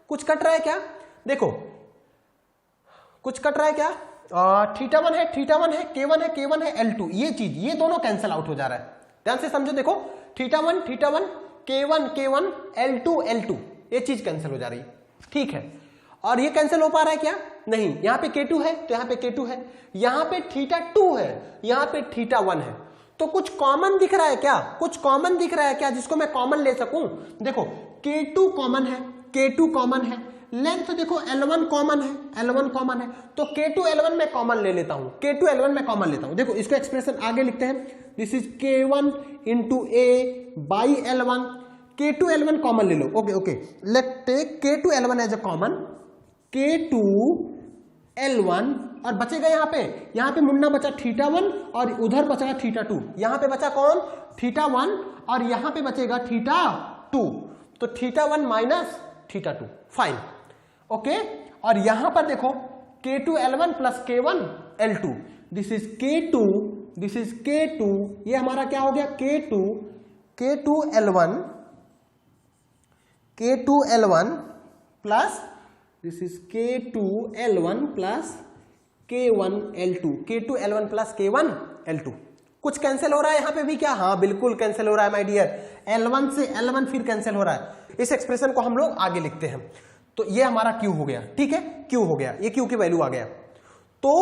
कुछ कट रहा है क्या, देखो कुछ कट रहा है क्या, थीटा 1 है K1 है L2, ये चीज ये दोनों कैंसिल आउट हो जा रहा है, ध्यान से समझो, देखो थीटा 1 K1 L2, ये चीज कैंसिल हो जा रही है, ठीक है, और ये कैंसिल हो पा रहा है क्या, नहीं, यहां पे K2 है तो यहां पे K2 है, यहां पे थीटा 2 है, यहां पे थीटा 1 है, तो कुछ कॉमन दिख रहा है क्या, कुछ कॉमन दिख रहा है क्या जिसको मैं कॉमन ले सकूं, देखो K2 कॉमन है, लेंथ देखो L1 कॉमन है, तो K2 L1 में कॉमन ले लेता हूं, देखो इसको एक्सप्रेशन आगे लिखते हैं, this is K1 into A by L1, K2 L1 common ले लो, okay, let take K2 L1 as a common, K2 L1, और बचेगा यहां पे मुन्ना बचा थीटा 1 और उधर बचेगा थीटा 2, यहां पे बचा कौन, थीटा 1 और यहां पे बचेगा थीटा 2, तो theta 1 minus theta 2, fine, okay, और यहां पर देखो K2 L1 plus K1 L2, this is K2, ये हमारा क्या हो गया, K2 L1 plus this is K2 L1 plus K1 L2, कुछ कैंसिल हो रहा है यहां पे भी क्या, हाँ बिल्कुल कैंसिल हो रहा है माय डियर, L1 से L1 फिर कैंसिल हो रहा है, इस एक्सप्रेशन को हम लोग आगे लिखते हैं, तो ये हमारा Q हो गया, ठीक है, Q हो गया, ये Q की वैल्यू आ गया। तो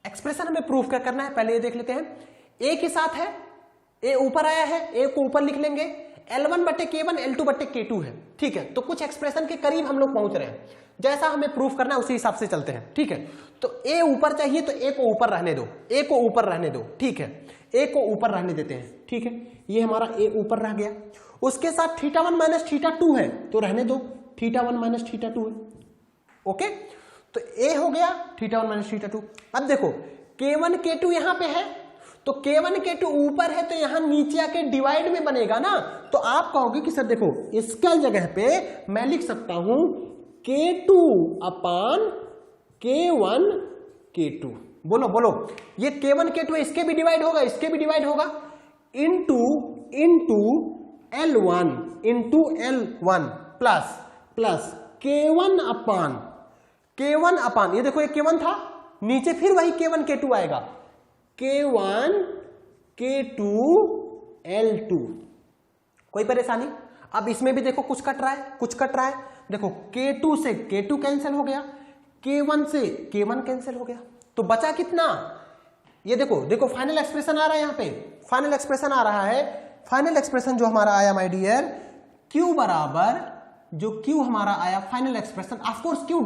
एक्सप्रेशन हमें प्रूफ क्या करना है, पहले ये देख लेते हैं, A के साथ है, A ऊपर आया है, A को ऊपर लिख लेंगे, L1 बटे K1 L2 बटे K2 है, ठीक है, तो कुछ एक्सप्रेशन के करीब हम लोग पहुंच रहे हैं, जैसा हमें प्रूफ करना है उसी हिसाब से चलते हैं, ठीक है, तो A ऊपर चाहिए तो A को ऊपर रहने दो, ठीक है, A को ऊपर रहने देते हैं, ठीक है, ये हमारा A ऊपर रह गया, उसके साथ थीटा 1 माइनस थीटा 2 है तो रहने दो, थीटा 1 माइनस थीटा 2 है, ओके, तो A हो गया थीटा 1 माइनस थीटा 2। अब देखो K1 K2 यहां पे है तो K1 K2 ऊपर है तो यहां नीचे आके डिवाइड में बनेगा ना, तो आप कहोगे कि सर देखो इसका जगह पे मैं लिख सकता हूं K2 अपान K1 K2। बोलो बोलो, ये K1 K2 इसके भी डिवाइड होगा, इसके भी डिवाइड होगा, into L1 into L1 plus K1 अपान ये देखो ये K1 था, नीचे फिर वही K1 K2 आएगा, K1 K2 L2। कोई परेशानी? अब इसमें भी देखो कुछ कट रहा है, देखो K2 से K2 कैंसिल हो गया, K1 से K1 कैंसिल हो गया, तो बचा कितना? ये देखो फाइनल एक्सप्रेशन आ रहा है, यहां पे फाइनल एक्सप्रेशन आ रहा है। फाइनल एक्सप्रेशन जो हमारा आया माय डियर, Q बराबर जो Q हमारा आया final expression, of course Q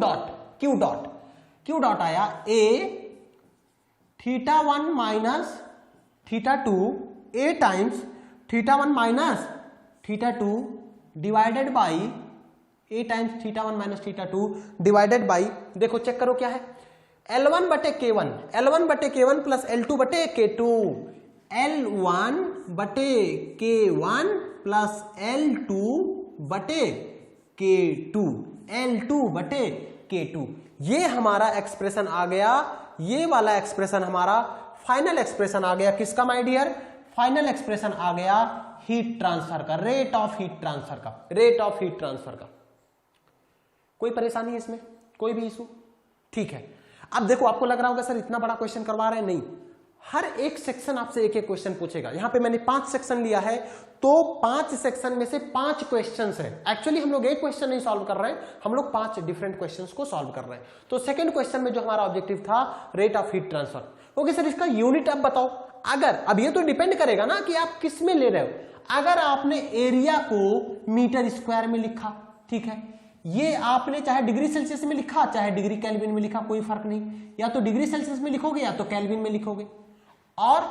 dot आया A θ1 minus θ2 A times θ1 minus θ2 divided by A times θ1 minus θ2 divided by, देखो चेक करो क्या है, L1 बटे K1 प्लस L2 बटे K2, L1 बटे K1 प्लस L2 बटे K2, L2 बटे K2। ये हमारा एक्सप्रेशन आ गया, ये वाला एक्सप्रेशन हमारा फाइनल एक्सप्रेशन आ गया। किसका माय डियर? फाइनल एक्सप्रेशन आ गया हीट ट्रांसफर का, रेट ऑफ हीट ट्रांसफर का। कोई परेशानी है इसमें? कोई भी इशू? ठीक है। अब देखो आपको लग रहा होगा सर इतना बड़ा क्वेश्चन करवा रहे हैं, नहीं, हर एक सेक्शन आपसे एक एक क्वेश्चन पूछेगा। यहां पे मैंने 5 सेक्शन लिया है, तो 5 सेक्शन में से 5 क्वेश्चंस है। एक्चुअली हम लोग एक क्वेश्चन नहीं सॉल्व कर रहे हैं, हम लोग 5 डिफरेंट क्वेश्चंस को सॉल्व कर रहे हैं। तो सेकंड क्वेश्चन में जो हमारा ऑब्जेक्टिव था rate of heat transfer, okay sir इसका यूनिट अब बताओ। अगर अब ये तो डिपेंड करेगा ना कि आप किस में ले रहे हो। अगर आपने एरिया को मीटर स्क्वायर में लिखा, ठीक है, ये आपने चाहे डिग्री सेल्सियस में लिखा चाहे डिग्री केल्विन में लिखा, कोई फर्क नहीं, या तो डिग्री सेल्सियस में लिखोगे या तो केल्विन में लिखोगे। और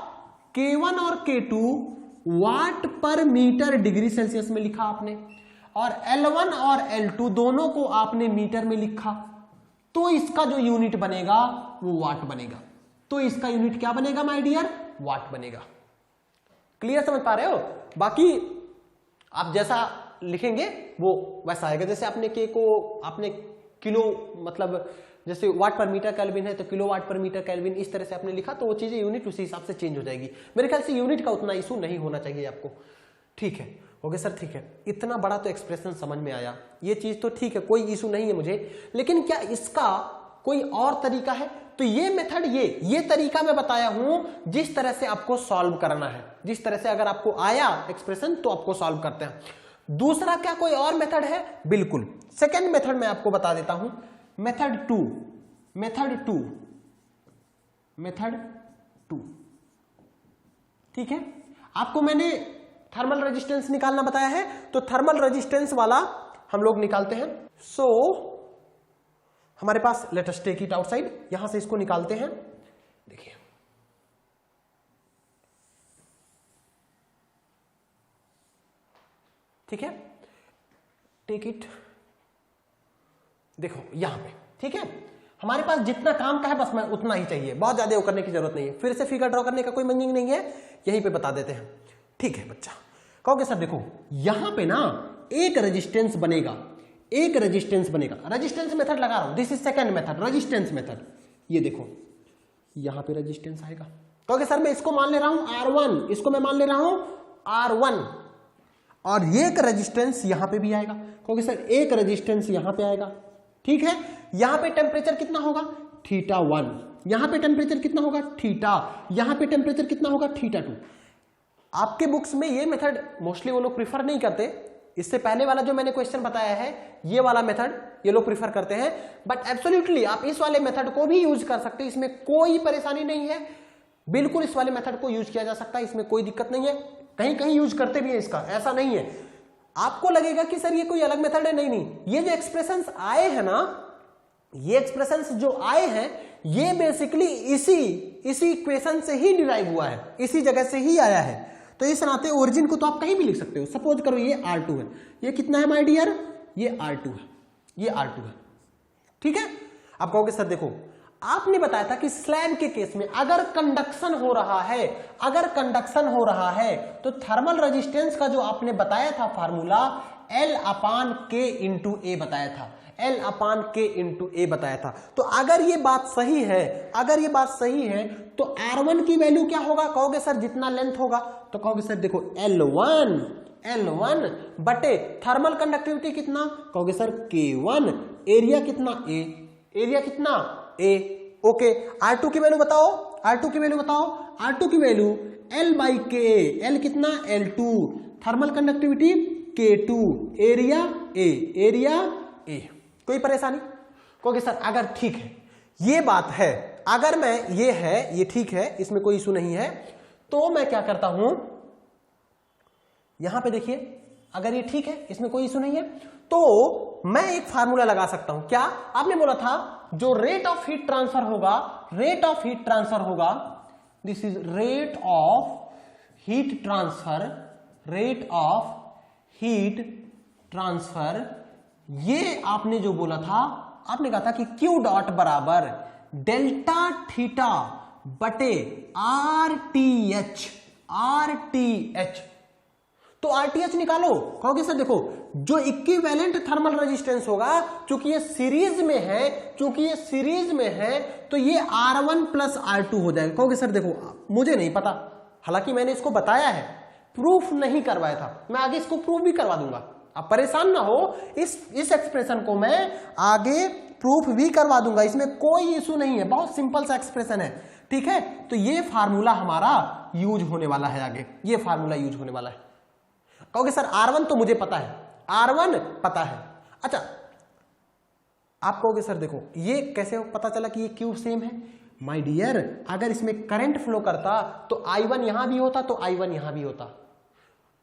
K1 और K2 वाट पर मीटर डिग्री सेल्सियस में लिखा आपने, और L1 और L2 दोनों को आपने मीटर में लिखा, तो इसका जो यूनिट बनेगा वो वाट बनेगा। तो इसका यूनिट क्या बनेगा माय डियर? वाट बनेगा। क्लियर समझ पा रहे हो? बाकी आप जैसा लिखेंगे वो वैसा आएगा। जैसे आपने K को आपने किलो, मतलब जैसे वाट पर मीटर केल्विन है तो किलो वाट पर मीटर केल्विन, इस तरह से आपने लिखा तो वो चीजें यूनिट उसी हिसाब से चेंज हो जाएगी। मेरे ख्याल से यूनिट का उतना इशू नहीं होना चाहिए आपको। ठीक है, ओके सर, ठीक है, इतना बड़ा तो एक्सप्रेशन समझ में आया, ये चीज तो ठीक है, कोई इशू नहीं है मुझे। लेकिन क्या इसका कोई और तरीका है? तो ये मेथड, ये तरीका मैं बताया हूं जिस तरह से आपको सॉल्व करना है, जिस तरह से अगर आपको आया एक्सप्रेशन तो आपको सॉल्व करते हैं। दूसरा क्या कोई और मेथड है? बिल्कुल, सेकेंड मेथड मैं आपको बता देता हूं, मेथड टू। ठीक है, आपको मैंने थर्मल रेजिस्टेंस निकालना बताया है, तो थर्मल रेजिस्टेंस वाला हम लोग निकालते हैं। सो हमारे पास let us take it outside, यहां से इसको निकालते हैं। देखिए ठीक है, टेक इट, देखो यहां पे, ठीक है, हमारे पास जितना काम का है बस उतना ही चाहिए, बहुत ज्यादा वो करने की जरूरत नहीं है। फिर से फिगर ड्रॉ करने का कोई मीनिंग नहीं है, यहीं पे बता देते हैं। ठीक है बच्चा, कहोगे सर देखो यहां पे ना एक रेजिस्टेंस बनेगा, रेजिस्टेंस मेथड लगा रहा हूं, this is second method, resistance method. ये देखो यहां पे रेजिस्टेंस आएगा, कहोगे सर मैं इसको मान ले रहा हूं R1, इसको मैं मान ले रहा हूं R1, और एक रेजिस्टेंस यहां पे भी आएगा, कहोगे सर एक रेजिस्टेंस यहां पे आएगा। ठीक है, यहां पे टेम्परेचर कितना होगा? θ1, यहां पे टेम्परेचर कितना होगा? θ, यहां पे टेम्परेचर कितना होगा? θ2। आपके बुक्स में ये मेथड मोस्टली वो लोग प्रिफर नहीं करते, इससे पहले वाला जो मैंने क्वेश्चन बताया है ये वाला मेथड ये लोग प्रिफर करते हैं, बट एब्सोल्युटली आप इस वाले मेथड को भी यूज कर सकते हैं, इसमें कोई परेशानी नहीं है। बिल्कुल इस वाले मेथड को यूज किया जा सकता है, इसमें कोई दिक्कत नहीं है, कहीं कहीं यूज करते भी है इसका, ऐसा नहीं है। आपको लगेगा कि सर ये कोई अलग मेथड है, नहीं, ये जो एक्सप्रेशंस आए हैं ना, ये एक्सप्रेशंस जो आए हैं ये बेसिकली इसी इक्वेशन से ही डिराइव हुआ है, इसी जगह से ही आया है। तो इस नाते ओरिजिन को तो आप कहीं भी लिख सकते हो। सपोज करो ये R2 है, ये कितना है माय डियर? ये R2 है, ये R2 है। ठीक है, आप कहोगे सर देखो आपने बताया था कि स्लैब के केस में अगर कंडक्शन हो रहा है, अगर कंडक्शन हो रहा है तो थर्मल रेजिस्टेंस का जो आपने बताया था फार्मूला L/K × A बताया था, L/K × A बताया था। तो अगर ये बात सही है, अगर ये बात सही है तो R1 की वैल्यू क्या होगा? कहोगे सर जितना लेंथ होगा, तो कहोगे सर देखो L1 बटे थर्मल कंडक्टिविटी कितना? कहोगे सर K1, एरिया कितना? A, एरिया कितना? A। ओके, R2 की वैल्यू बताओ, R2 की वैल्यू बताओ, R2 की वैल्यू L/K, L कितना? L2, thermal conductivity K2, area A, area A। कोई परेशानी? कहोगे सर अगर ठीक है, ये बात है, अगर मैं ये है, ये ठीक है, इसमें कोई इशू नहीं है, तो मैं क्या करता हूं, यहां पे देखिए, अगर ये ठीक है, इसमें कोई इशू नहीं है, तो मैं एक फार्मूला लगा सकता हूं। क्या आपने बोला था? जो रेट ऑफ हीट ट्रांसफर होगा, रेट ऑफ हीट ट्रांसफर होगा, this is rate of heat transfer, rate of heat transfer, ये आपने जो बोला था, आपने कहा था कि Q डॉट बराबर डेल्टा थीटा बटे RTH, RTH। तो RTH निकालो। कहोगे सर देखो, जो इक्विवेलेंट थर्मल रेजिस्टेंस होगा, चूंकि ये सीरीज में है, चूंकि ये सीरीज में है, तो ये R1 प्लस R2 हो जाएगा। कहोगे सर देखो मुझे नहीं पता, हालांकि मैंने इसको बताया है, प्रूफ नहीं करवाया था, मैं आगे इसको प्रूफ भी करवा दूंगा, आप परेशान ना हो, इस एक्सप्रेशन को मैं आगे प्रूफ भी करवा दूंगा, इसमें कोई इशू नहीं है, बहुत सिंपल सा एक्सप्रेशन है, ठीक है। तो ये फार्मूला हमारा यूज होने वाला है, आगे ये फार्मूला यूज होने वाला है। कहोगे सर R1 तो मुझे पता है, R1 पता है। अच्छा, आप कहोगे सर देखो ये कैसे पता चला कि ये Q सेम है? माय डियर, अगर इसमें करंट फ्लो करता तो I1 यहां भी होता, तो I1 यहां भी होता,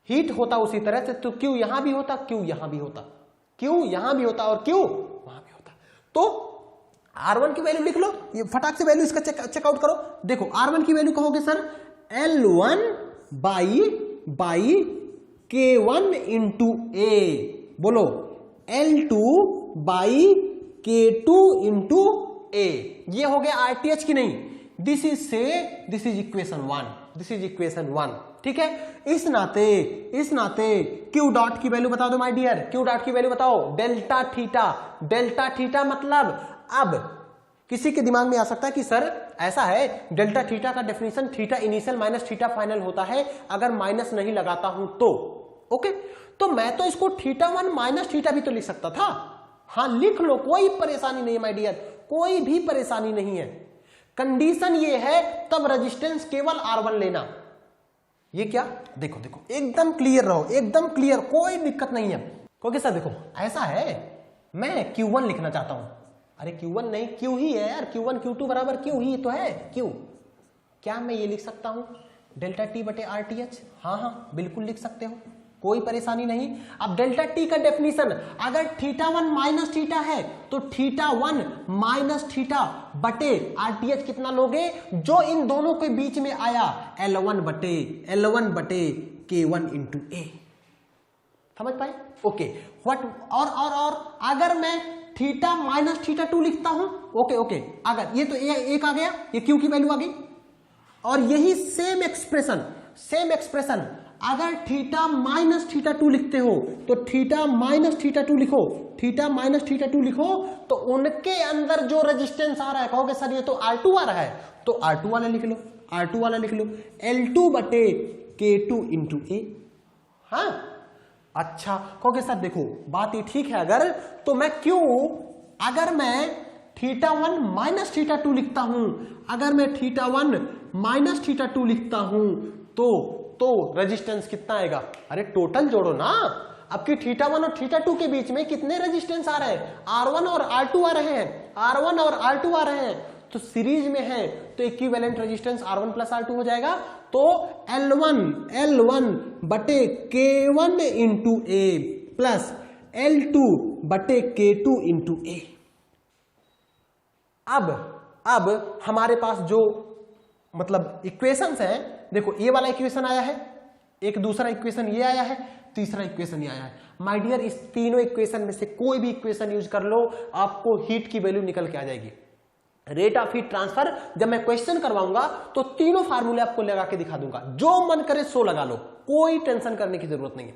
हीट होता उसी तरह से, तो Q यहां भी होता, Q यहां भी होता, Q यहां भी होता और Q वहां भी होता। तो R1 की वैल्यू लिख लो, ये फटाक से वैल्यू इसका चेकआउट करो। देखो R1 की वैल्यू कहोगे sir L1 by K1 × A, बोलो L2 बाई K2 × A, ये हो गया RTH की नहीं, this is equation 1, this is equation 1, ठीक है। इस नाते Q डॉट की वैल्यू बता दो माय डियर, Q डॉट की वैल्यू बताओ, डेल्टा थीटा, डेल्टा थीटा मतलब, अब किसी के दिमाग में आ सकता है कि सर ऐसा है, डेल्टा थीटा का definition theta initial minus theta final होता है, अगर माइनस नहीं लगाता हूं तो, ओके, तो मैं तो इसको θ1 माइनस थीटा भी तो लिख सकता था। हाँ लिख लो, कोई परेशानी नहीं है माय डियर, कोई भी परेशानी नहीं है। कंडीशन ये है तब रेजिस्टेंस केवल R1 लेना। ये क्या, देखो देखो एकदम क्लियर रहो, एकदम क्लियर, कोई दिक्कत नहीं है। क्योंकि सर देखो ऐसा है, मैं Q1 लिखना चाहता हूं, अरे Q1 नहीं, Q ही है यार, Q1 Q2 बराबर Q ही तो है, Q। क्या मैं ये लिख सकता हूं डेल्टा T बटे RTH? हाँ बिल्कुल लिख सकते हो, कोई परेशानी नहीं। अब डेल्टा T का डेफिनेशन, अगर θ1 माइनस थीटा है तो θ1 माइनस थीटा बटे RTH कितना लोगे, जो इन दोनों के बीच में आया, L1 बटे K1 × A। समझ पाए? ओके, व्हाट, और अगर मैं थीटा माइनस θ2 लिखता हूं, ओके, अगर ये तो एक आ गया, ये Q की वैल्यू आ गई, और यही सेम एक्सप्रेशन अगर थीटा माइनस θ2 लिखते हो तो थीटा माइनस θ2 लिखो, थीटा माइनस θ2 लिखो, तो उनके अंदर जो रेजिस्टेंस आ रहा है, कहोगे सर ये तो R2 आ रहा है, तो R2 वाला लिख लो, R2 वाला लिख लो, L2 बटे K2 × A। हाँ अच्छा, कहोगे सर देखो बात ये ठीक है, अगर तो मैं क्यों, अगर मैं θ1 माइनस θ2 लिखता हूं, अगर मैं θ1 माइनस θ2 लिखता हूं तो रेजिस्टेंस कितना आएगा? अरे टोटल जोड़ो ना, अब की θ1 और θ2 के बीच में कितने रेजिस्टेंस आ रहे हैं? R1 और R2 आ रहे हैं, R1 और R2 आ रहे हैं, तो सीरीज में है तो equivalent resistance R1 plus R2 हो जाएगा, तो L1 बटे K1 × A प्लस L2 बटे K2 × A। अब हमारे पास जो मतलब इक्वेशंस हैं, देखो ये वाला इक्वेशन आया है, एक दूसरा इक्वेशन ये आया है, तीसरा इक्वेशन ये आया है। माय डियर, इस तीनों इक्वेशन में से कोई भी इक्वेशन यूज कर लो, आपको हीट की वैल्यू निकल के आ जाएगी, रेट ऑफ हीट ट्रांसफर जब मैं क्वेश्चन करवाऊंगा तो तीनों फार्मूले आपको लगा के दिखा दूंगा, जो मन करे सो लगा लो, कोई टेंशन करने की जरूरत नहीं है,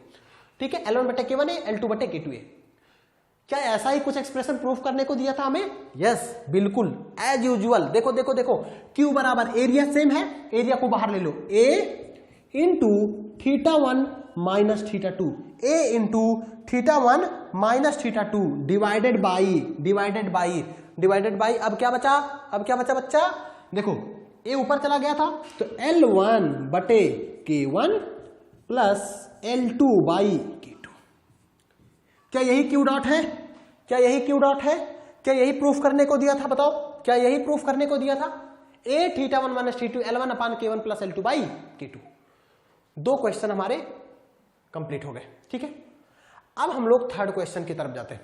ठीक है। L1/K1 है, L2/K2 है। क्या ऐसा ही कुछ एक्सप्रेशन प्रूफ करने को दिया था हमें? यस, बिल्कुल एज यूजुअल। देखो देखो देखो, Q बराबर एरिया सेम है, एरिया को बाहर ले लो, A into θ1 minus θ2, A into θ1 minus θ2 divided by अब क्या बचा बच्चा? देखो A ऊपर चला गया था तो L1/K1 प्लस L2/K2। क्या यही Q डॉट है? क्या यही प्रूफ करने को दिया था? बताओ, क्या यही प्रूफ करने को दिया था? A θ1 minus θ2 L1/K1 plus L2/K2। दो क्वेश्चन हमारे कंप्लीट हो गए, ठीक है। अब हम लोग थर्ड क्वेश्चन की तरफ जाते हैं।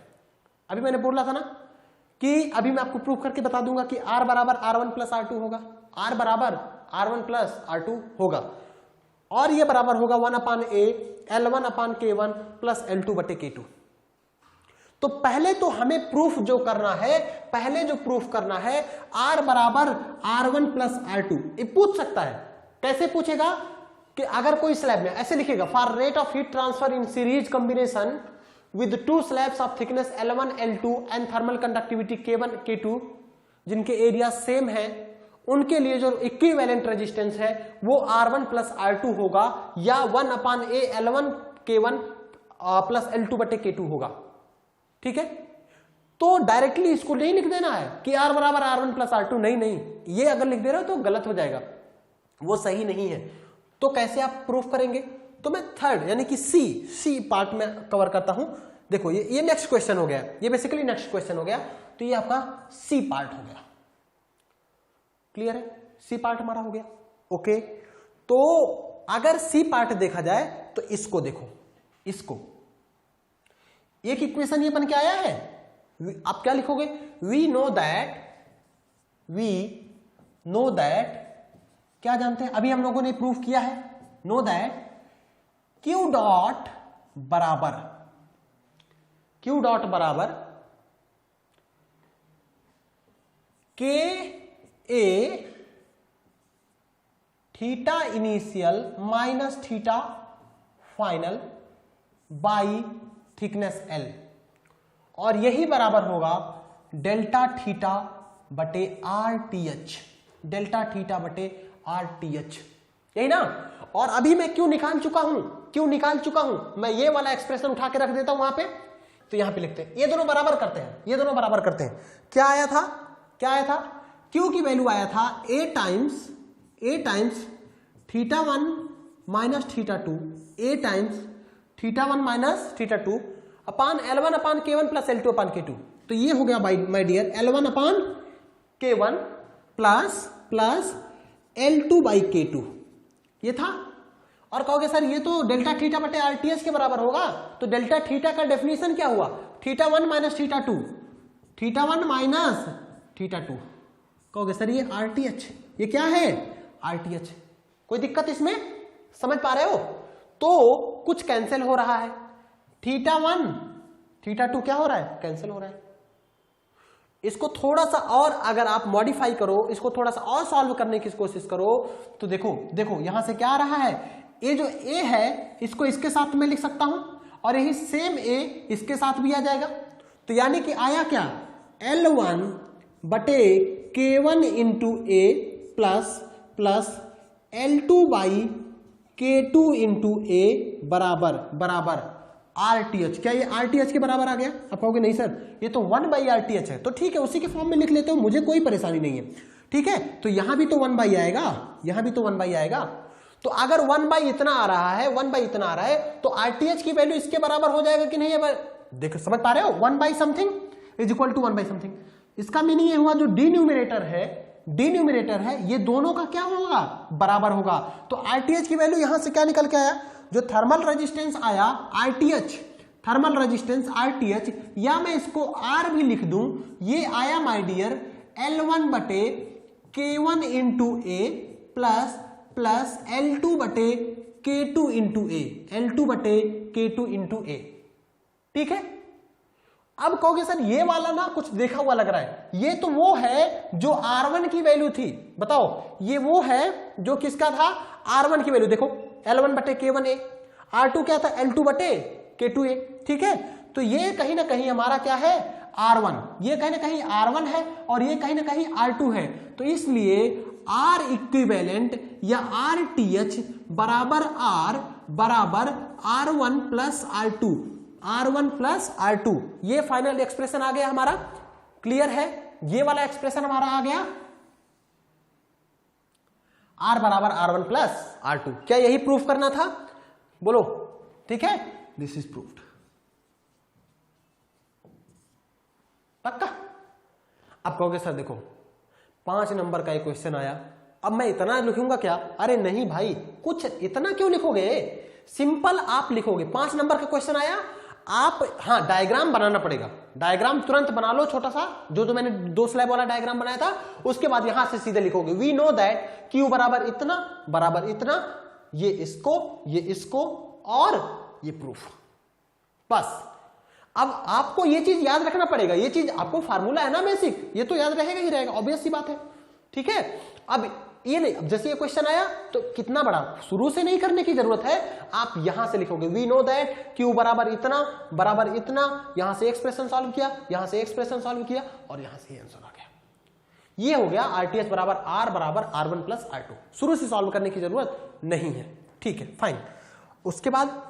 अभी मैंने बोला था ना कि अभी मैं आपको प्रूफ करके बता दूंगा कि R बराबर R1 प्लस R2 होगा, R बराबर R1 प्लस R2 होगा, और ये बराबर होगा 1/A L1/K1 प्लस L2/K2। तो पहले तो हमें प्रूफ जो करना है, R बराबर R1 प्लस R2। ये पूछ सकता है, कैसे पूछेगा कि अगर कोई स्लैब में ऐसे लिखेगा, for rate of heat transfer in series combination with two slabs of thickness L1 L2 and thermal conductivity K1 K2 जिनके एरिया सेम है, उनके लिए जो इक्विवेलेंट रेजिस्टेंस है वो R1 प्लस R2 होगा, या 1/A L1 K1 plus L2/K2 होगा, ठीक है। तो डायरेक्टली इसको नहीं लिख देना है कि R बराबर R1 प्लस R2, नहीं, ये अगर लिख दे रहे हो तो गलत हो जाएगा, वो सही नहीं है। तो कैसे आप प्रूफ करेंगे? तो मैं थर्ड यानी कि सी पार्ट में कवर करता हूं। देखो ये नेक्स्ट क्वेश्चन हो गया, ये बेसिकली नेक्स्ट क्वेश्चन हो गया, तो ये आपका सी पार्ट हो गया। क्लियर है? सी पार्ट हमारा हो गया, ओके। तो अगर सी पार्ट देखा जाए तो इसको देखो, एक इक्वेशन ये बन के आया है। आप क्या लिखोगे? वी नो दैट क्या जानते हैं, अभी हम लोगों ने प्रूफ किया है, नो दैट Q डॉट बराबर K A theta initial minus theta final by thickness L, और यही बराबर होगा डेल्टा थीटा बटे RTH, यही ना। और अभी मैं क्यों निकाल चुका हूं, मैं ये वाला एक्सप्रेशन उठा के रख देता हूं वहां पे, तो यहां पे लिखते हैं, ये दोनों बराबर करते हैं। क्या आया था? Q की वैल्यू आया था A times θ1 minus θ2, A times θ1 minus θ2 upon L1/K1 plus L2/K2। तो ये हो गया my dear L1/K1 plus L2/K2, ये था। और कहोगे सर ये तो डेल्टा थीटा बटे RTH के बराबर होगा, तो डेल्टा थीटा का डेफिनेशन क्या हुआ? θ1 माइनस θ2। कहोगे सर ये RTH, ये क्या है? RTH। कोई दिक्कत इसमें? समझ पा रहे हो? तो कुछ कैंसिल हो रहा है, θ1 θ2 क्या हो रहा है? कैंसिल हो रहा है। इसको थोड़ा सा और अगर आप मॉडिफाई करो, इसको थोड़ा सा और सॉल्व करने की कोशिश करो, तो देखो यहां से क्या आ रहा है, ये जो A है इसको इसके साथ में लिख सकता हूं, और यही सेम A इसके साथ भी आ जाएगा। तो यानी कि आया क्या? L1/K1 into A plus L2/K2 into A बराबर RTH। क्या ये RTH के बराबर आ गया? आप कहोगे नहीं सर ये तो 1/RTH है, तो ठीक है उसी के फॉर्म में लिख लेते हो, मुझे कोई परेशानी नहीं है, ठीक है। तो यहां भी तो 1/, आएगा, तो अगर 1/, इतना आ रहा है, तो RTH की वैल्यू इसके बराबर हो जाएगा कि नहीं है? देखो समझ पा रहे हो, 1/, इज इक्वल टू 1/। इसका मीनिंग ये हुआ जो डिन्यूमिनेटर है ये दोनों का क्या होगा? बराबर होगा। तो RTH की वैल्यू यहां से क्या निकल के आया? जो थर्मल रेजिस्टेंस आया RTH, या मैं इसको R भी लिख दूं, ये आया my dear L1/K1 into A plus L2/K2 into A, ठीक है। अब कहोगे सर ये वाला ना कुछ देखा हुआ लग रहा है, ये तो वो है जो R1 की वैल्यू थी, बताओ ये वो है जो किसका था, R1 की वैल्यू, देखो L1 बटे K1A, R2 क्या था, L2 बटे K2A, ठीक है। तो ये कहीं ना कहीं हमारा क्या है, R1, ये कहीं ना कहीं R1 है और ये कहीं ना कहीं R2 है। तो इसलिए R इक्विवेलेंट या RTH बराबर R बराबर R1 plus R2, R1 plus R2, ये फाइनल एक्सप्रेशन आ गया हमारा, क्लियर है। ये वाला एक्सप्रेशन हमारा आ गया R बराबर R1 प्लस R2। क्या यही प्रूफ करना था, बोलो, ठीक है, दिस इज प्रूफ्ड, पक्का। अब कहोगे सर देखो 5 नंबर का एक क्वेश्चन आया, अब मैं इतना लिखूंगा क्या, अरे नहीं भाई, कुछ इतना क्यों लिखोगे, सिंपल आप लिखोगे। 5 नंबर का क्वेश्चन आया, आप हाँ डायग्राम बनाना पड़ेगा, डायग्राम तुरंत बना लो, छोटा सा जो मैंने 2 स्लैब वाला डायग्राम बनाया था, उसके बाद यहां से सीधे लिखोगे वी नो दैट Q बराबर इतना, ये इसको और ये प्रूफ, बस। अब आपको ये चीज याद रखना पड़ेगा, ये चीज आपको फार्मूला है ना बेसिक, ये तो याद रहेगा ही रहेगा, ऑब्वियस सी बात है, ठीक है। अब ये नहीं, अब जैसे ये क्वेश्चन आया तो कितना बड़ा, शुरू से नहीं करने की जरूरत है, आप यहां से लिखोगे वी नो दैट Q बराबर इतना, यहां से एक्सप्रेशन सॉल्व किया, यहां से एक्सप्रेशन सॉल्व किया और यहां से आंसर आ गया। ये हो गया RTH बराबर R बराबर R1 प्लस R2, शुरू से सॉल्व करने की जरूरत नहीं है, ठीक है, फाइन। उसके बाद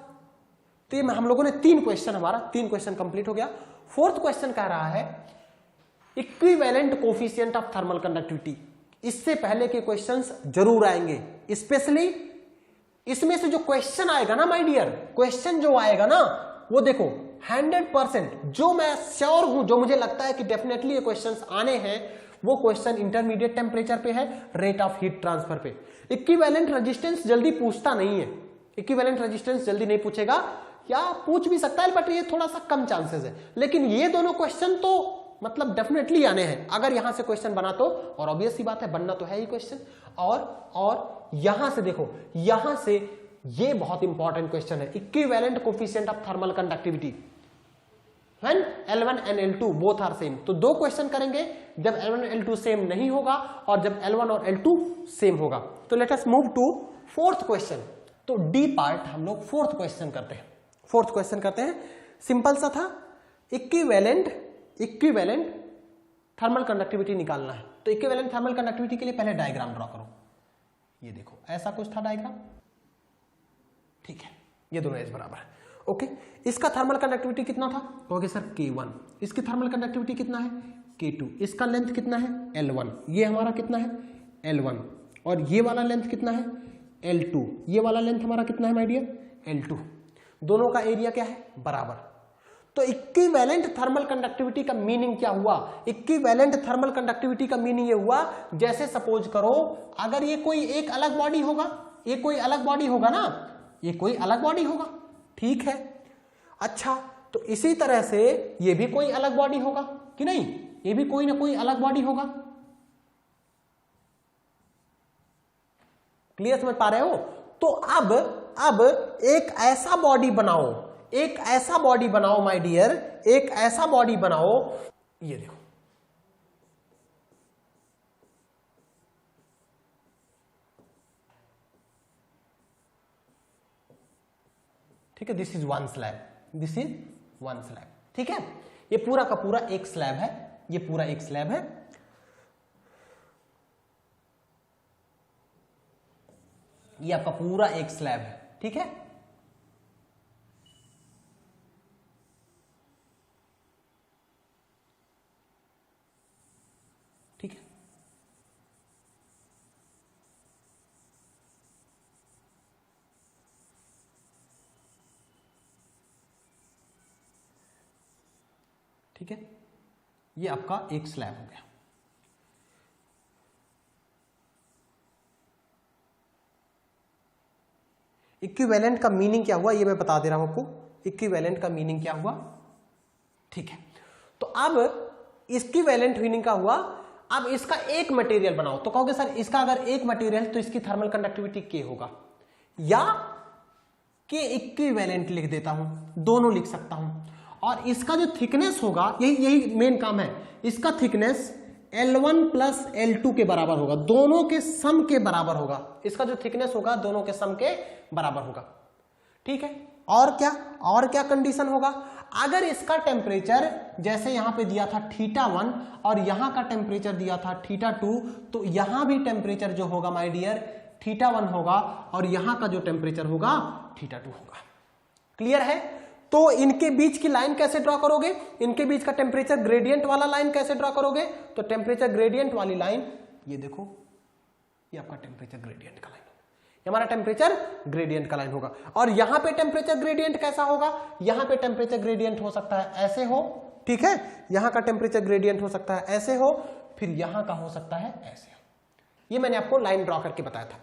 तो हम लोगों ने 3 क्वेश्चन, हमारा 3 क्वेश्चन कंप्लीट हो गया। 4th क्वेश्चन कह रहा है equivalent coefficient of thermal conductivity. इससे पहले के क्वेश्चंस जरूर आएंगे, स्पेशली इसमें से जो क्वेश्चन आएगा ना माय डियर, क्वेश्चन जो आएगा ना वो देखो 100% जो मैं श्योर हूं, जो मुझे लगता है कि डेफिनेटली ये क्वेश्चंस आने हैं, वो क्वेश्चन इंटरमीडिएट टेम्परेचर पे है, रेट ऑफ हीट ट्रांसफर पे। इक्विवेलेंट रेजिस्टेंस जल्दी पूछता नहीं है, इक्विवेलेंट रेजिस्टेंस जल्दी नहीं पूछेगा, या पूछ भी सकता है बट ये थोड़ा सा कम चांसेस है। लेकिन ये दोनों क्वेश्चन तो मतलब डेफिनेटली आने हैं, अगर यहां से क्वेश्चन बना तो, और ऑब्वियस सी बात है बनना तो है ही क्वेश्चन। और यहां से देखो, यहां से ये बहुत इंपॉर्टेंट क्वेश्चन है, equivalent coefficient of thermal conductivity when L1 and L2 both are same. तो 2 क्वेश्चन करेंगे जब L1 और L2 सेम नहीं होगा और जब L1 और L2 सेम होगा। तो let us move to 4th question. तो डी पार्ट हम लोग 4th क्वेश्चन करते हैं। 4th क्वेश्चन करते हैं, सिंपल सा था, इक्विवेलेंट थर्मल कंडक्टिविटी निकालना है। तो इक्विवेलेंट थर्मल कंडक्टिविटी के लिए पहले डायग्राम ड्रॉ करो, ये देखो ऐसा कुछ था डायग्राम, ठीक है, ये दोनों एज बराबर है, ओके। इसका थर्मल कंडक्टिविटी कितना था, कहोगे सर K1, इसकी थर्मल कंडक्टिविटी कितना है K2, इसका लेंथ कितना है L1, ये हमारा कितना है L1, और ये वाला लेंथ कितना है L2, ये वाला लेंथ हमारा कितना है माय डियर L2, दोनों का एरिया क्या है बराबर। तो इक्विवेलेंट थर्मल कंडक्टिविटी का मीनिंग क्या हुआ, इक्विवेलेंट थर्मल कंडक्टिविटी का मीनिंग ये हुआ, जैसे सपोज करो अगर ये कोई एक अलग बॉडी होगा, ये कोई अलग बॉडी होगा ना, ये कोई अलग बॉडी होगा, ठीक है, अच्छा, तो इसी तरह से ये भी कोई अलग बॉडी होगा कि नहीं, ये भी कोई ना कोई अलग बॉडी होगा, क्लियर समझ पा रहे हो। तो अब एक ऐसा बॉडी बनाओ, एक ऐसा बॉडी बनाओ माय डियर, एक ऐसा बॉडी बनाओ, ये देखो, ठीक है, this is 1 slab, this is 1 slab, ठीक है, ये पूरा का पूरा एक स्लैब है, ये पूरा एक स्लैब है, ये आपका पूरा एक स्लैब है, ठीक है। ठीक है, ठीक है, ये आपका एक स्लैब हो गया। इक्विवेलेंट का मीनिंग क्या हुआ ये मैं बता दे रहा हूं आपको, इक्विवेलेंट का मीनिंग क्या हुआ, ठीक है। तो अब इक्विवेलेंट मीनिंग का हुआ, अब इसका एक मटेरियल बनाओ, तो कहोगे सर इसका अगर एक मटेरियल तो इसकी थर्मल कंडक्टिविटी K होगा, या K इक्विवेलेंट लिख देता हूं, दोनों लिख सकता हूं, और इसका जो थिकनेस होगा, यही मेन काम है, इसका थिकनेस L1 प्लस L2 के बराबर होगा, दोनों के सम के बराबर होगा। इसका जो थिकनेस होगा दोनों के सम के बराबर होगा। ठीक है, और क्या कंडीशन होगा? अगर इसका टेम्परेचर जैसे यहां पे दिया था θ1 और यहां का टेम्परेचर दिया था θ2, तो यहां भी टेम्परेचर जो होगा माय डियर θ1 होगा और यहां का जो टेम्परेचर होगा θ2 होगा। क्लियर है? तो इनके बीच की लाइन कैसे ड्रॉ करोगे? इनके बीच का टेम्परेचर ग्रेडियंट वाला लाइन कैसे ड्रॉ करोगे? तो टेम्परेचर ग्रेडियंट वाली लाइन, ये देखो, ये आपका टेम्परेचर ग्रेडियंट का लाइन, हमारा टेम्परेचर ग्रेडियंट का लाइन होगा। और यहां पे टेम्परेचर ग्रेडियंट कैसा होगा? यहां पे टेम्परेचर ग्रेडियंट हो सकता है ऐसे हो, ठीक है, यहां का टेम्परेचर ग्रेडियंट हो सकता है ऐसे हो, फिर यहां का हो सकता है ऐसे हो। ये मैंने आपको लाइन ड्रॉ करके बताया था।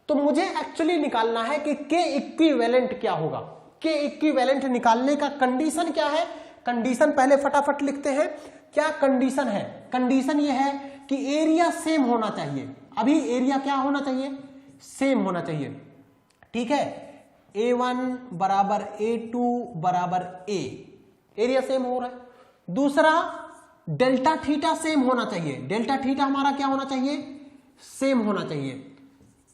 तो मुझे एक्चुअली निकालना है कि K इक्विवेलेंट क्या होगा। K इक्विवेलेंट निकालने का कंडीशन क्या है? कंडीशन पहले फटाफट लिखते हैं। क्या कंडीशन है? कंडीशन ये है कि एरिया सेम होना चाहिए। अभी एरिया क्या होना चाहिए? सेम होना चाहिए। ठीक है, A1 बराबर A2 बराबर A, एरिया सेम हो रहा है। दूसरा, डेल्टा थीटा सेम होना चाहिए। डेल्टा थीटा हमारा क्या होना चाहिए? सेम होना चाहिए।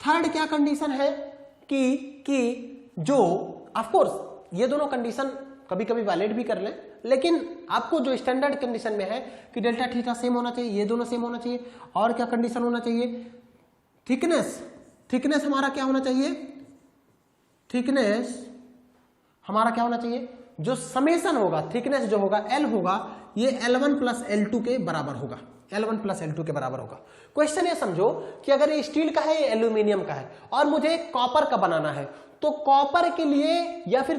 थर्ड क्या कंडीशन है कि जो ऑफ कोर्स ये दोनों कंडीशन कभी कभी वैलिड भी कर लें, लेकिन आपको जो स्टैंडर्ड कंडीशन में है कि डेल्टा थीटा सेम होना चाहिए, ये दोनों सेम होना चाहिए। और क्या कंडीशन होना चाहिए? थिकनेस हमारा क्या होना चाहिए? थिकनेस हमारा क्या होना चाहिए? जो समेशन होगा, थिकनेस जो होगा L होगा, ये L1 प्लस L2 के बराबर होगा। L1 प्लस L2 के बराबर होगा। क्वेश्चन ये समझो कि अगर ये स्टील का है, ये एल्यूमिनियम का है और मुझे कॉपर का बनाना है, तो कॉपर के लिए या फिर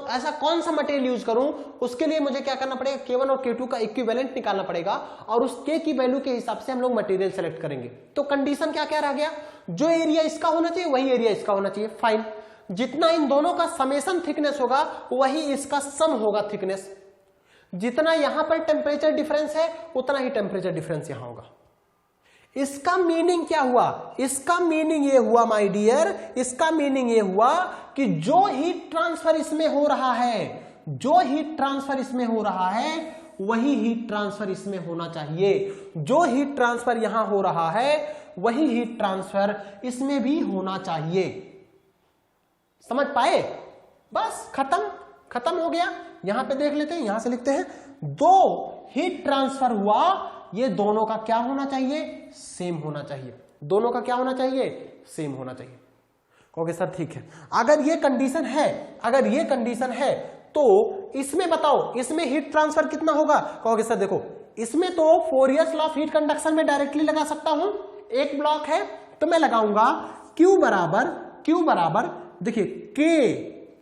ऐसा कौन सा मटेरियल यूज करूं, उसके लिए मुझे क्या करना पड़ेगा? K1 और K2 का इक्विवेलेंट निकालना पड़ेगा और उस K की वैल्यू के हिसाब से हम लोग मटेरियल सेलेक्ट करेंगे। तो कंडीशन क्या क्या रह गया? जो एरिया इसका होना चाहिए वही एरिया इसका होना चाहिए। फाइन, जितना इन दोनों का समेशन थिकनेस होगा वही इसका सम होगा थिकनेस। जितना यहां पर टेम्परेचर डिफरेंस है उतना ही टेम्परेचर डिफरेंस यहां होगा। इसका मीनिंग क्या हुआ? इसका मीनिंग ये हुआ माय डियर, इसका मीनिंग ये हुआ कि जो हीट ट्रांसफर इसमें हो रहा है, जो हीट ट्रांसफर इसमें हो रहा है वही हीट ट्रांसफर इसमें होना चाहिए। जो हीट ट्रांसफर यहां हो रहा है वही हीट ट्रांसफर इसमें भी होना चाहिए। समझ पाए? बस खत्म हो गया। यहां पे देख लेते हैं, यहां से लिखते हैं, दो हीट ट्रांसफर हुआ, ये दोनों का क्या होना चाहिए? सेम होना चाहिए। दोनों का क्या होना चाहिए? सेम होना चाहिए। कहोगे सर ठीक है, अगर ये कंडीशन है तो इसमें बताओ, इसमें हीट ट्रांसफर कितना होगा? कहोगे सर देखो, इसमें तो फोरियर्स लॉ ऑफ हीट कंडक्शन में डायरेक्टली लगा सकता हूं। एक ब्लॉक है तो मैं लगाऊंगा Q बराबर देखिए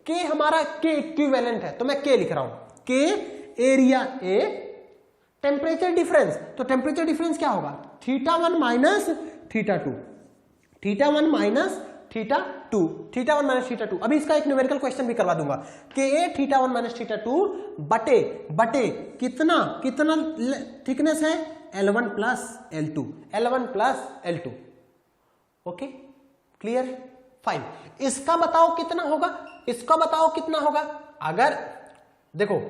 K हमारा K इक्विवेलेंट है तो मैं K लिख रहा हूं। K area A, temperature difference, तो टेम्परेचर डिफरेंस क्या होगा? θ1 माइनस θ2, θ1 माइनस θ2। अभी इसका एक न्यूमेरिकल क्वेश्चन भी करवा दूंगा। Ka θ1 माइनस θ2 बटे कितना थिकनेस है? L1 plus L2। Okay, clear? Fine. इसका बताओ कितना होगा? अगर देखो,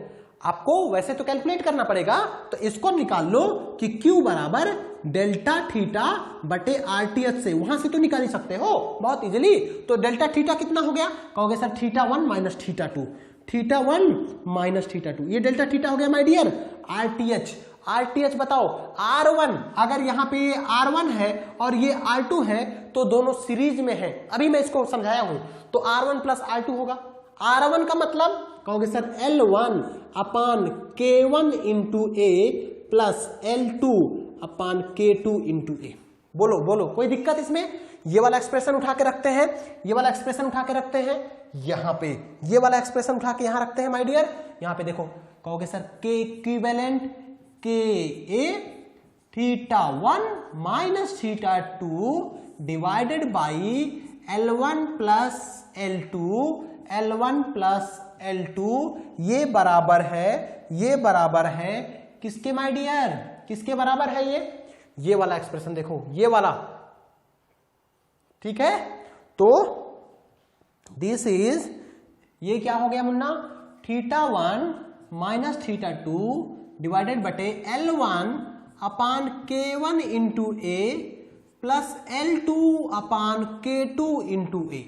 आपको वैसे तो कैलकुलेट करना पड़ेगा, तो इसको निकाल लो कि Q बराबर डेल्टा थीटा बटे RTH से, वहां से तो निकाल ही सकते हो बहुत इजीली। तो डेल्टा थीटा कितना हो गया? कहोगे सर θ1 माइनस θ2, ये डेल्टा थीटा हो गया माय डियर। RTH बताओ, R1, अगर यहां पे ये R1 है और ये R2 है तो दोनों सीरीज में है। अभी मैं इसको समझाया हूं, तो R1 प्लस R2 होगा। R1 का मतलब कहोगे sir L1 upon K1 into A plus L2 upon K2 into A। बोलो, कोई दिक्कत इसमें? ये वाला एक्सप्रेशन उठा के रखते हैं, यहां पे ये वाला एक्सप्रेशन उठा के यहां रखते हैं माय डियर। यहां पे देखो, कहोगे sir K equivalent Ka θ1 minus θ2 divided by L1 plus L2, ये बराबर है किसके माय डियर? किसके बराबर है ये वाला एक्सप्रेशन देखो, ये वाला, ठीक है। तो दिस इज, ये क्या हो गया मुन्ना? θ1 माइनस थीटा 2 डिवाइडेड बटे L1 अपान K1 इंटू ए प्लस L2 अपान K2 इंटू ए।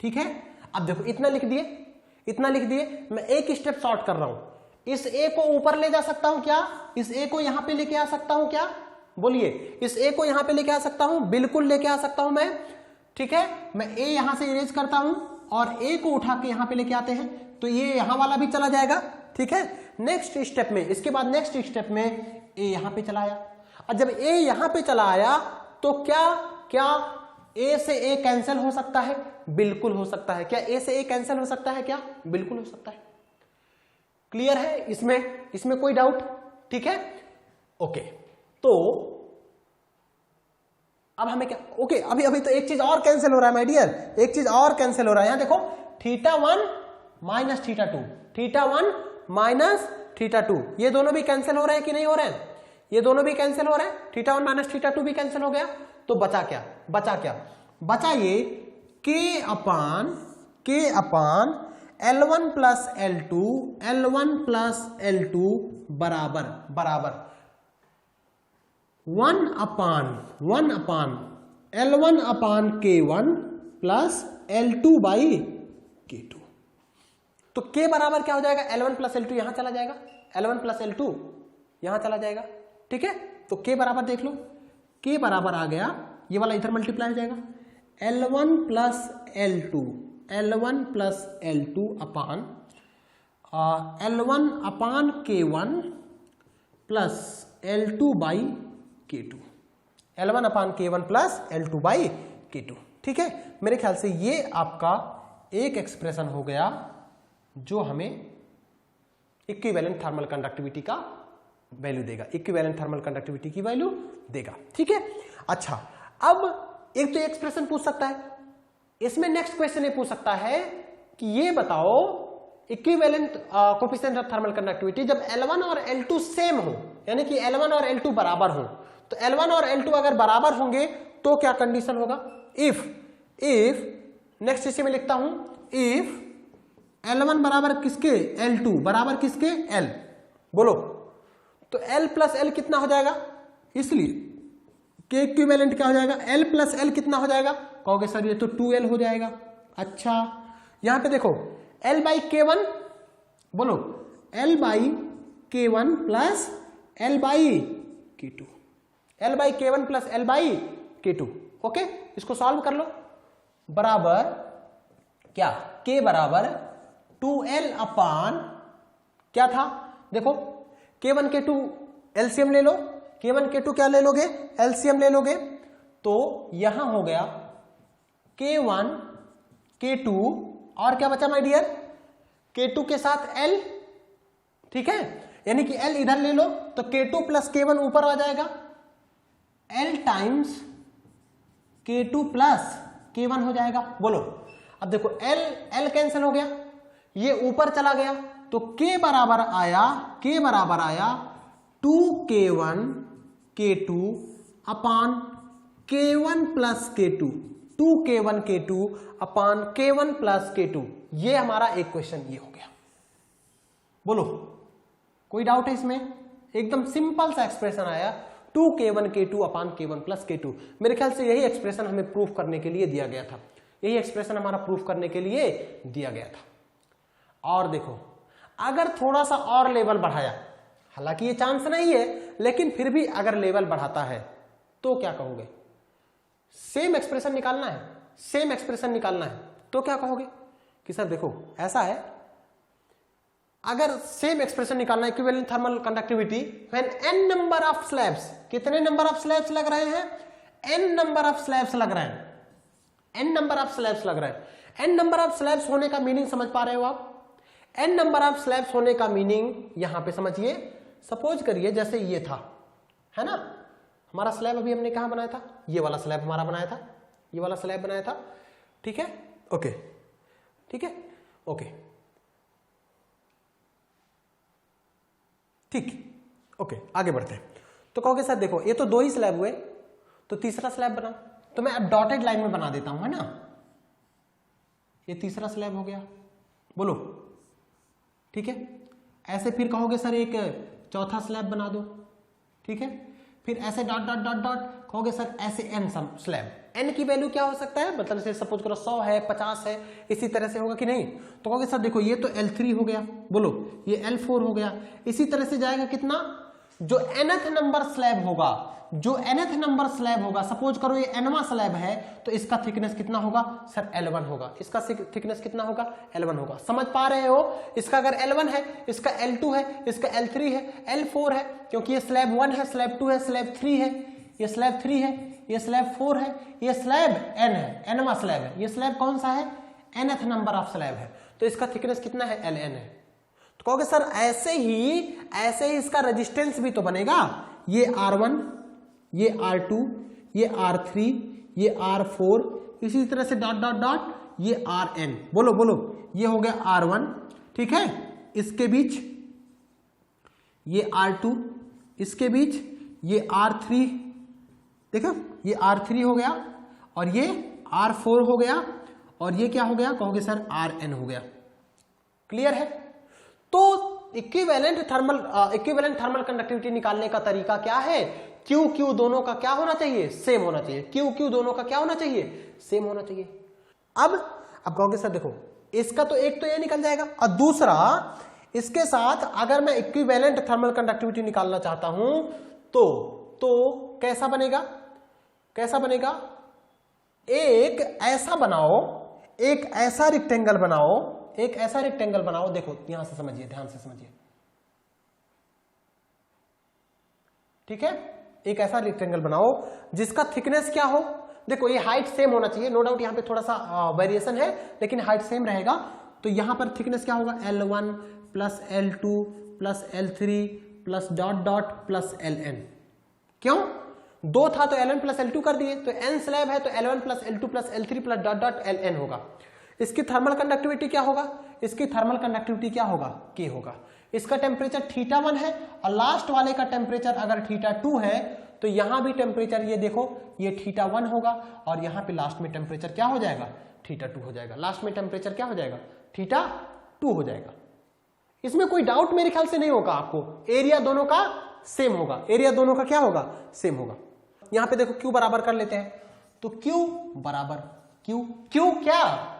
ठीक है, अब देखो इतना लिख दिए, मैं एक स्टेप शॉर्ट कर रहा हूं। इस ए को ऊपर ले जा सकता हूं क्या? इस ए को यहां पे लेके आ सकता हूं क्या? बोलिए, इस ए को यहां पे लेके आ सकता हूं? बिल्कुल लेके आ सकता हूं मैं। ठीक है, मैं ए यहां से इरेज करता हूं और ए को उठा के यहां पे लेके आते हैं, तो ये यहां वाला भी चला जाएगा। ठीक है, नेक्स्ट स्टेप में, इसके बाद नेक्स्ट स्टेप में ए यहां पे चला आया, और जब ए यहां पे चला आया तो क्या ए से ए कैंसिल हो सकता है? बिल्कुल हो सकता है। क्या ए से ए कैंसिल हो सकता है? क्या बिल्कुल हो सकता है। क्लियर है? इसमें कोई डाउट? ठीक है, ओके। तो अब हमें क्या, ओके, अभी तो एक चीज और कैंसिल हो रहा है माय डियर, एक चीज और कैंसिल हो रहा है। यहां देखो θ1 माइनस θ2, θ1 माइनस θ2, ये दोनों भी कैंसिल हो रहे हैं कि नहीं हो रहे हैं? ये दोनों भी कैंसिल हो रहे हैं, θ1 माइनस θ2 भी कैंसिल हो गया। तो बचा क्या? बचा ये k अपान L1 प्लस L2 बराबर 1 अपान L1 upon K1 plus L2 by K2। तो K बराबर क्या हो जाएगा? L1 प्लस L2 यहां चला जाएगा, L1 प्लस L2 यहां चला जाएगा। ठीक है, तो K बराबर देख लो, K बराबर आ गया, ये वाला इधर मल्टीप्लाई हो जाएगा, L1 plus L2 upon L1 upon K1 plus L2 by K2, L1 upon K1 plus L2 by K2। ठीक है, मेरे ख्याल से ये आपका एक एक्सप्रेशन हो गया जो हमें इक्विवेलेंट थर्मल कंडक्टिविटी का वैल्यू देगा, इक्विवेलेंट थर्मल कंडक्टिविटी की वैल्यू देगा। ठीक है, अच्छा, अब एक तो एक्सप्रेशन पूछ सकता है, इसमें नेक्स्ट क्वेश्चन ये पूछ सकता है कि ये बताओ equivalent coefficient of thermal conductivity जब L1 और L2 सेम हो, यानी कि L1 और L2 बराबर हो, तो L1 और L2 अगर बराबर होंगे तो क्या कंडीशन होगा? इफ नेक्स्ट इसी में लिखता हूं, इफ L1 बराबर किसके? L2 बराबर किसके? L। बोलो, तो L प्लस L कितना हो जाएगा? इसलिए के इक्विवेलेंट क्या हो जाएगा? L प्लस L कितना हो जाएगा? कहोगे सर ये तो 2L हो जाएगा। अच्छा, यहां पे देखो L बाई K1, बोलो L by K1 plus L by K2, L by K1 plus L by K2। Okay, इसको सॉल्व कर लो, बराबर क्या? K बराबर 2L अपान क्या था? देखो K1 K2 एलसीएम ले लो, K1 K2 क्या ले लोगे? एलसीएम ले लोगे, तो यहां हो गया K1 K2 और क्या बचा माय डियर? K2 के साथ L। ठीक है, यानी कि L इधर ले लो तो K2 प्लस K1 ऊपर आ जाएगा, L times K2 plus K1 हो जाएगा। बोलो, अब देखो L कैंसिल हो गया, ये ऊपर चला गया, तो K बराबर आया 2K1 K2 अपान K1 plus K2, 2K1 K2 अपान K1 प्लस K2। ये हमारा एक क्वेश्चन ये हो गया। बोलो, कोई डाउट है इसमें? एकदम सिंपल सा एक्सप्रेशन आया, 2K1 K2 अपान K1 प्लस K2। मेरे ख्याल से यही एक्सप्रेशन हमें प्रूफ करने के लिए दिया गया था, यही एक्सप्रेशन हमारा प्रूफ करने के लिए दिया गया था। और देखो, अगर थोड़ा सा और लेवल बढ़ाया, हालांकि ये चांस नहीं है, लेकिन फिर भी अगर लेवल बढ़ाता है तो क्या कहोगे? सेम एक्सप्रेशन निकालना है, सेम एक्सप्रेशन निकालना है, तो क्या कहोगे कि सर देखो ऐसा है, अगर सेम एक्सप्रेशन निकालना है equivalent thermal conductivity when n number of slabs, कितने नंबर ऑफ स्लैब्स लग रहे हैं? n नंबर ऑफ स्लैब्स लग रहे हैं, n नंबर ऑफ स्लैब्स लग रहे हैं। n नंबर ऑफ स्लैब्स होने का मीनिंग समझ पा रहे हो आप? n नंबर ऑफ स्लैब्स होने का मीनिंग यहां पे समझिए, सपोज करिए जैसे ये था, है ना, हमारा स्लैब अभी हमने कहां बनाया था? ये वाला स्लैब हमारा बनाया था, ये वाला स्लैब बनाया था। ठीक है, ओके, ठीक है, ओके, ठीक, ओके, आगे बढ़ते हैं। तो कहोगे सर देखो ये तो 2 ही स्लैब हुए, तो तीसरा स्लैब बना, तो मैं अब डॉटेड लाइन में बना देता हूं, है ना, ये तीसरा स्लैब हो गया। बोलो, ठीक है, ऐसे फिर कहोगे सर एक चौथा स्लैब बना दो, ठीक है, फिर ऐसे डॉट डॉट डॉट डॉट कहोगे सर ऐसे n स्लैब। n की वैल्यू क्या हो सकता है, मतलब से सपोज करो 100 है, 50 है, इसी तरह से होगा कि नहीं। तो कहोगे सर देखो ये तो L3 हो गया, बोलो ये L4 हो गया, इसी तरह से जाएगा कितना, जो nth नंबर स्लैब होगा, जो nth नंबर स्लैब होगा, सपोज करो ये nवां स्लैब है, तो इसका थिकनेस कितना होगा सर L1 होगा, इसका थिकनेस कितना होगा L1 होगा। समझ पा रहे हो, इसका अगर L1 है, इसका L2 है, इसका L3 है, L4 है, क्योंकि ये स्लैब 1 है, स्लैब 2 है, स्लैब 3 है, ये स्लैब 3 है, ये स्लैब 4 है, ये स्लैब n है, nवां स्लैब है, ये स्लैब कौन सा है, nth नंबर ऑफ स्लैब है, तो इसका थिकनेस कितना है Ln है। तो कहोगे सर ऐसे ही इसका रेजिस्टेंस भी तो बनेगा, ये R1, ये R2, ये R3, ये R4, इसी तरह से डॉट डॉट डॉट ये Rn, बोलो बोलो ये हो गया R1, ठीक है, इसके बीच ये R2, इसके बीच ये R3, देखो ये R3 हो गया, और ये R4 हो गया, और ये क्या हो गया, कहोगे सर Rn हो गया। क्लियर है। तो इक्विवेलेंट थर्मल कंडक्टिविटी निकालने का तरीका क्या है, Q दोनों का क्या होना चाहिए, सेम होना चाहिए। Q दोनों का क्या होना चाहिए, सेम होना चाहिए। अब कहोगे सर देखो इसका तो एक तो ये निकल जाएगा, और दूसरा इसके साथ अगर मैं इक्विवेलेंट थर्मल कंडक्टिविटी निकालना चाहता हूं तो कैसा बनेगा, कैसा बनेगा, एक ऐसा बनाओ, एक ऐसा रेक्टेंगल बनाओ, एक ऐसा रेक्टेंगल बनाओ, देखो यहां से समझिए, ध्यान से समझिए, ठीक है, एक ऐसा रेक्टेंगल बनाओ जिसका थिकनेस क्या हो, देखो ये हाइट सेम होना चाहिए, नो डाउट यहां पे थोड़ा सा वेरिएशन है, लेकिन हाइट सेम रहेगा। तो यहां पर थिकनेस क्या होगा, L1 plus L2 plus L3 plus dot dot plus Ln। क्यों, दो था तो Ln प्लस L2 कर दिए, तो n स्लैब है तो L1 plus L2 plus L3 plus dot dot Ln होगा। इसकी थर्मल कंडक्टिविटी क्या होगा, इसकी थर्मल कंडक्टिविटी क्या होगा, K होगा। इसका टेम्परेचर θ1 है, और लास्ट वाले का टेम्परेचर अगर θ2 है, तो यहां भी टेम्परेचर ये देखो ये θ1 होगा, और यहां पे लास्ट में टेम्परेचर क्या हो जाएगा, θ2 हो जाएगा। लास्ट में टेम्परेचर क्या हो जाएगा, θ2 हो जाएगा। इसमें कोई डाउट मेरे ख्याल से नहीं होगा आपको, एरिया दोनों का सेम होगा, एरिया दोनों का क्या होगा, सेम होगा। यहां पे देखो Q बराबर कर लेते हैं, तो Q बराबर Q क्या,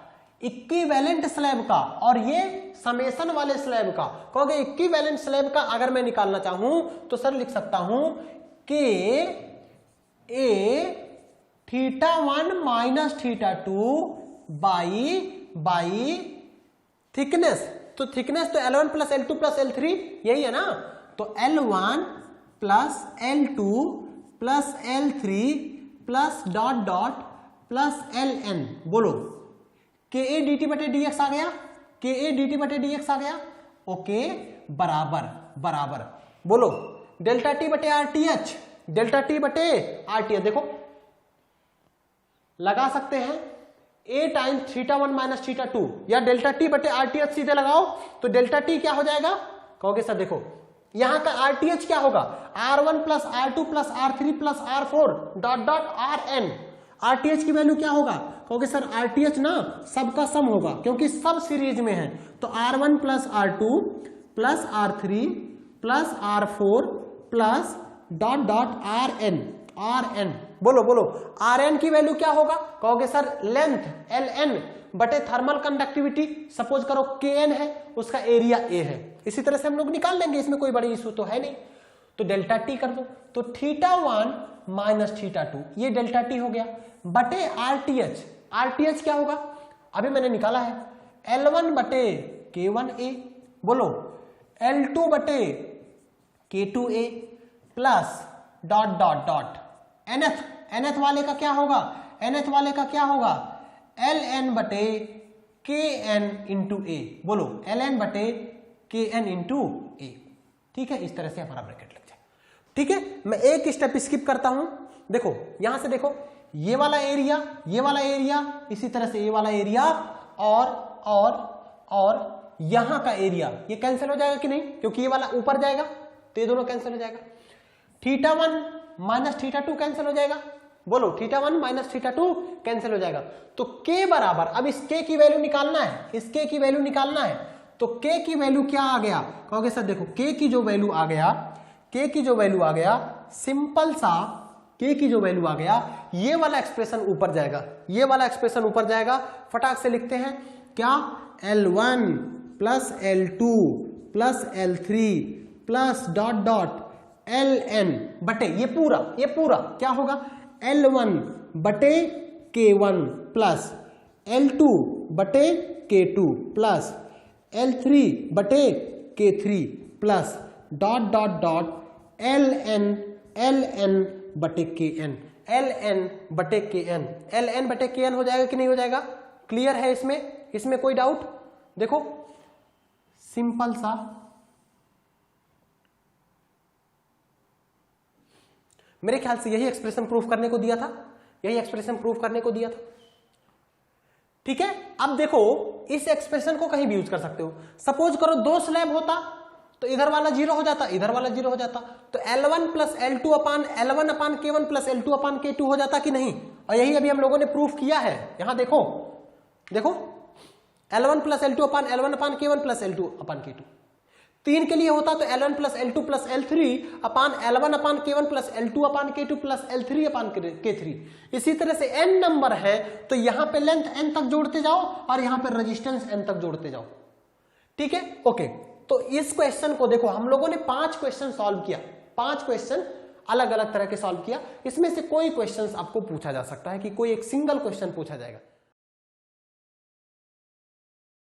इक्विवेलेंट स्लैब का, और ये समेशन वाले स्लैब का। कहोगे इक्विवेलेंट स्लैब का अगर मैं निकालना चाहूं तो सर लिख सकता हूं कि θ1 माइनस θ2 बाई थिकनेस। तो थिकनेस तो L1 plus L2 plus L3 यही है ना, तो L1 plus L2 plus L3 plus dot dot plus Ln, बोलो Ka dt बटे dx आ गया, Ka dt बटे dx आ गया, ओके, बराबर बोलो डेल्टा टी बटे RTH, डेल्टा टी बटे RTH। देखो लगा सकते हैं A टाइम्स θ1 माइनस θ2, या डेल्टा टी बटे RTH सीधे लगाओ, तो डेल्टा टी क्या हो जाएगा, कहोगे सर देखो यहां का RTH क्या होगा, R1 plus R2 plus R3 plus R4 dot dot Rn। RTH की वैल्यू क्या होगा, कहोगे सर RTH ना सबका सम होगा, क्योंकि सब सीरीज में है, तो R1 plus R2 plus R3 plus R4 plus dot dot Rn। बोलो Rn की वैल्यू क्या होगा, कहोगे सर लेंथ Ln बटे थर्मल कंडक्टिविटी, सपोज करो Kn है, उसका एरिया A है। इसी तरह से हम लोग निकाल लेंगे, इसमें कोई बड़ी इशू तो है नहीं। तो डेल्टा टी कर दो, तो θ1 माइनस θ2 ये डेल्टा टी हो गया, बटे RTH क्या होगा, अभी मैंने निकाला है L1 बटे K1A, बोलो L2 बटे K2A plus dot dot dot nth वाले का क्या होगा, nth वाले का क्या होगा, Ln बटे Kn इंटू A, बोलो Ln बटे Kn इंटू A। ठीक है, इस तरह से हमारा ब्रैकेट लग जाए। ठीक है, मैं एक स्टेप स्किप करता हूं, देखो यहां से देखो ये वाला एरिया, ये वाला एरिया, इसी तरह से ये वाला एरिया और यहां का एरिया, ये कैंसिल हो जाएगा कि नहीं, क्योंकि ये वाला ऊपर जाएगा तो ये दोनों कैंसिल हो जाएगा। θ1 माइनस θ2 कैंसिल हो जाएगा, बोलो θ1 माइनस θ2 कैंसिल हो जाएगा। तो K बराबर, अब इस K की वैल्यू निकालना है, इस K की वैल्यू निकालना है, तो k की वैल्यू क्या आ गया, कहोगे सर देखो k की जो वैल्यू आ गया, k की जो वैल्यू आ गया, सिंपल सा k की जो वैल्यू आ गया, ये वाला एक्सप्रेशन ऊपर जाएगा, ये वाला एक्सप्रेशन ऊपर जाएगा। फटाक से लिखते हैं क्या, L1 plus L2 plus L3 plus dot dot Ln बटे ये पूरा क्या होगा, L1 बटे K1 प्लस L2 बटे K2 प्लस L3 बटे K3 plus dot dot dot Ln बटे Kn, Ln बटे Kn, Ln बटे Kn हो जाएगा कि नहीं हो जाएगा, क्लियर है इसमें कोई डाउट। देखो सिंपल सा मेरे ख्याल से यही एक्सप्रेशन प्रूफ करने को दिया था, ठीक है। अब देखो इस एक्सप्रेशन को कहीं भी यूज कर सकते हो। सपोज करो 2 स्लैब होता तो इधर वाला 0 हो जाता, इधर वाला 0 हो जाता, तो L1 प्लस L2 अपान L1 अपान K1 प्लस L2 अपान K2 हो जाता कि नहीं। और यही अभी हम लोगों ने प्रूफ किया है। यहां देखो L1 प्लस L2 अपान L1 अपान K1 प्लस L2 अपान K2, 3 के लिए होता तो L1 plus L2 plus L3 अपान L1 अपान K1 प्लस L2 अपान K2 प्लस L3 अपान K3। इसी तरह से n नंबर है तो यहां पे लेंथ n तक जोड़ते जाओ और यहां पे रेजिस्टेंस n तक जोड़ते जाओ, ठीक है। ओके, तो इस क्वेश्चन को देखो हम लोगों ने 5 क्वेश्चन सॉल्व किया, 5 क्वेश्चन अलग अलग तरह के सॉल्व किया। इसमें से कोई क्वेश्चन आपको पूछा जा सकता है कि कोई एक सिंगल क्वेश्चन पूछा जाएगा।